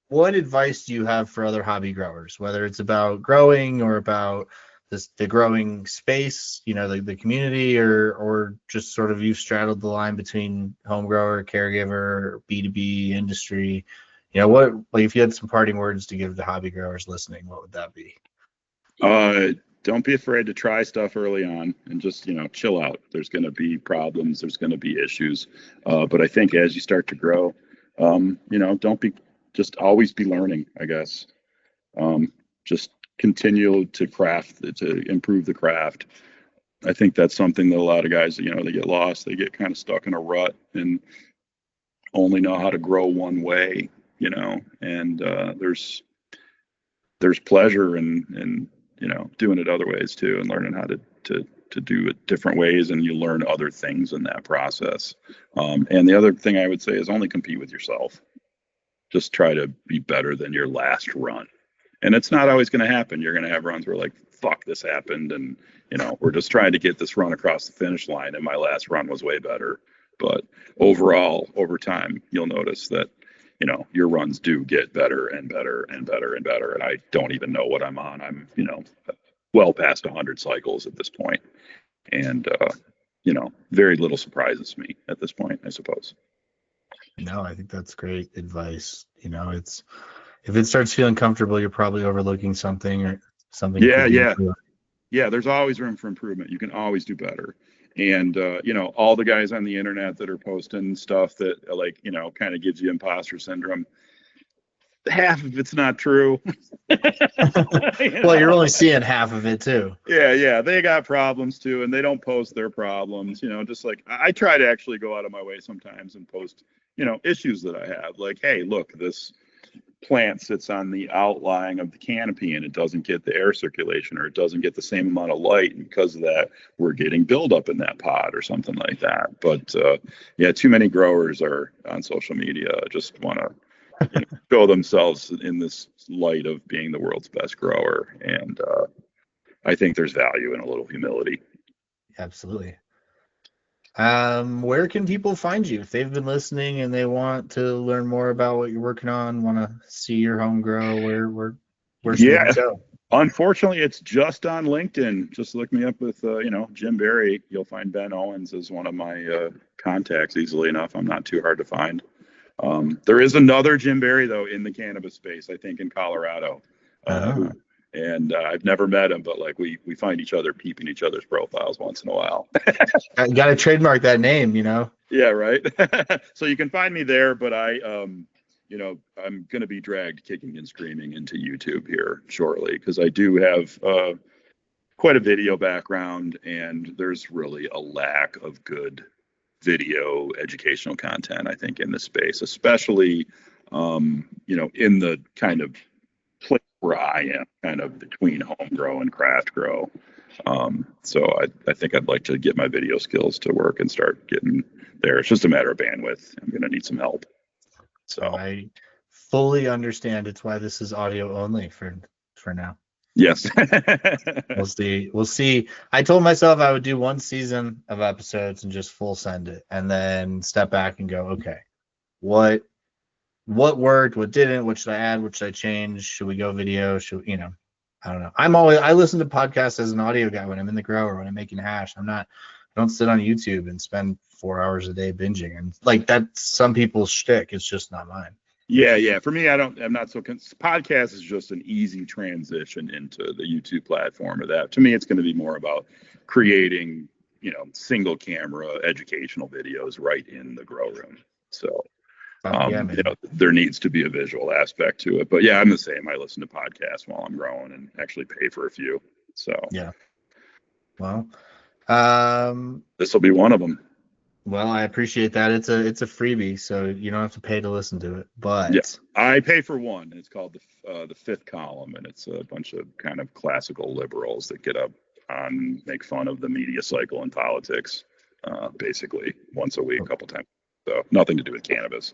Speaker 2: what advice do you have for other hobby growers, whether it's about growing or about the growing space, the community, or just sort of you've straddled the line between home grower, caregiver, B2B industry, what, like, if you had some parting words to give the hobby growers listening, what would that be?
Speaker 3: Don't be afraid to try stuff early on and just, chill out. There's going to be problems. There's going to be issues. But I think as you start to grow, just always be learning, I guess. Just continue to improve the craft. I think that's something that a lot of guys, they get lost. They get kind of stuck in a rut and only know how to grow one way, and there's pleasure in doing it other ways too, and learning how to do it different ways, and you learn other things in that process. And the other thing I would say is only compete with yourself. Just try to be better than your last run. And it's not always going to happen. You're going to have runs where like, fuck, this happened. And, we're just trying to get this run across the finish line. And my last run was way better. But overall, over time, you'll notice that, your runs do get better and better and better and better. And I don't even know what I'm on. I'm, well past 100 cycles at this point. And, very little surprises me at this point, I suppose.
Speaker 2: No, I think that's great advice. It's, if it starts feeling comfortable, you're probably overlooking something or something.
Speaker 3: Yeah. There's always room for improvement. You can always do better. And, all the guys on the internet that are posting stuff that kind of gives you imposter syndrome, half of it's not true.
Speaker 2: Well, you're only seeing half of it too.
Speaker 3: Yeah. They got problems too. And they don't post their problems, just like I try to actually go out of my way sometimes and post, issues that I have, like, hey, look, this plant sits on the outlying of the canopy and it doesn't get the air circulation, or it doesn't get the same amount of light, and because of that we're getting buildup in that pod or something like that. But too many growers are on social media just want to show themselves in this light of being the world's best grower, and I think there's value in a little humility.
Speaker 2: Absolutely. Where can people find you if they've been listening and they want to learn more about what you're working on, want to see your home grow? Where should they go?
Speaker 3: Unfortunately, it's just on LinkedIn. Just look me up with Jim Barry. You'll find Ben Owens as one of my contacts easily enough. I'm not too hard to find. There is another Jim Barry though in the cannabis space, I think in Colorado. And I've never met him, but like we find each other peeping each other's profiles once in a while.
Speaker 2: You got to trademark that name,
Speaker 3: Yeah, right. So you can find me there, but I'm going to be dragged kicking and screaming into YouTube here shortly, because I do have quite a video background, and there's really a lack of good video educational content, I think, in this space, especially, in the kind of place where I am, kind of between home grow and craft grow. So I think I'd like to get my video skills to work and start getting there. It's just a matter of bandwidth. I'm going to need some help. So
Speaker 2: I fully understand. It's why this is audio only for now.
Speaker 3: Yes.
Speaker 2: We'll see. I told myself I would do one season of episodes and just full send it, and then step back and go, okay, what worked, what didn't, what should I add, what should I change? Should we go video? I don't know. I listen to podcasts as an audio guy when I'm in the grow or when I'm making hash. I don't sit on YouTube and spend 4 hours a day binging, and like that's some people's shtick. It's just not mine.
Speaker 3: Yeah. For me, I'm not so. Podcast is just an easy transition into the YouTube platform. Or that, to me, it's going to be more about creating, single camera educational videos right in the grow room. So, there needs to be a visual aspect to it. But yeah, I'm the same. I listen to podcasts while I'm growing and actually pay for a few. So
Speaker 2: yeah. Well,
Speaker 3: this will be one of them.
Speaker 2: Well, I appreciate that. It's a freebie, so you don't have to pay to listen to it. But
Speaker 3: yes, I pay for one. It's called the Fifth Column, and it's a bunch of kind of classical liberals that get up on make fun of the media cycle and politics, basically once a week, a couple times. So nothing to do with cannabis.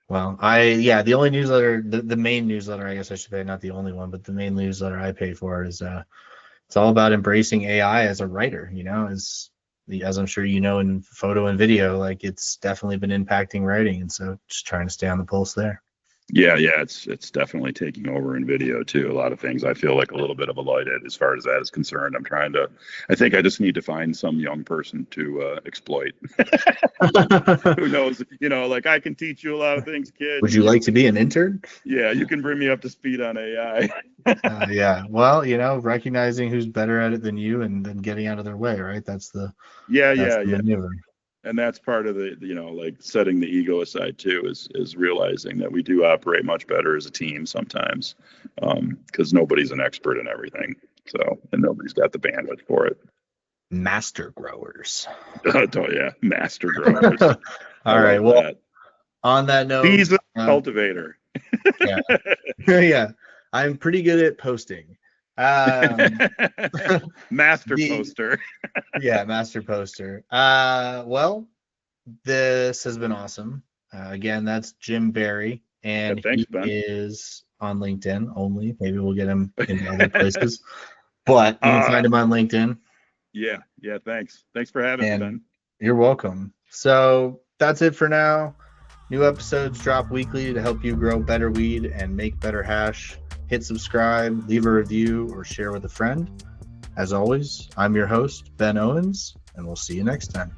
Speaker 2: Well, the only newsletter, the main newsletter, I guess I should say, not the only one, but the main newsletter I pay for is it's all about embracing AI as a writer. As I'm sure in photo and video, like it's definitely been impacting writing, and so just trying to stay on the pulse there.
Speaker 3: Yeah, it's definitely taking over in video too. A lot of things. I feel like a little bit of a light as far as that is concerned. I think I just need to find some young person to exploit. Who knows? Like I can teach you a lot of things, kid.
Speaker 2: Would you like to be an intern?
Speaker 3: Yeah, you can bring me up to speed on AI.
Speaker 2: Yeah. Well, recognizing who's better at it than you and then getting out of their way, right? That's the
Speaker 3: Yeah.
Speaker 2: maneuver.
Speaker 3: And that's part of the, like setting the ego aside too, is realizing that we do operate much better as a team sometimes, because nobody's an expert in everything. So, and nobody's got the bandwidth for it.
Speaker 2: Master growers.
Speaker 3: Oh yeah, master growers.
Speaker 2: All right. Well, on that note,
Speaker 3: he's a cultivator.
Speaker 2: Yeah. Yeah. I'm pretty good at posting.
Speaker 3: Master poster.
Speaker 2: Yeah, master poster. Well, this has been awesome. Again, that's Jim Barry, and
Speaker 3: thanks,
Speaker 2: he
Speaker 3: Ben.
Speaker 2: is on LinkedIn only. Maybe we'll get him in other places, but you can find him on LinkedIn.
Speaker 3: Yeah. Thanks for having me, Ben.
Speaker 2: You're welcome. So that's it for now. New episodes drop weekly to help you grow better weed and make better hash. Hit subscribe, leave a review, or share with a friend. As always, I'm your host, Ben Owens, and we'll see you next time.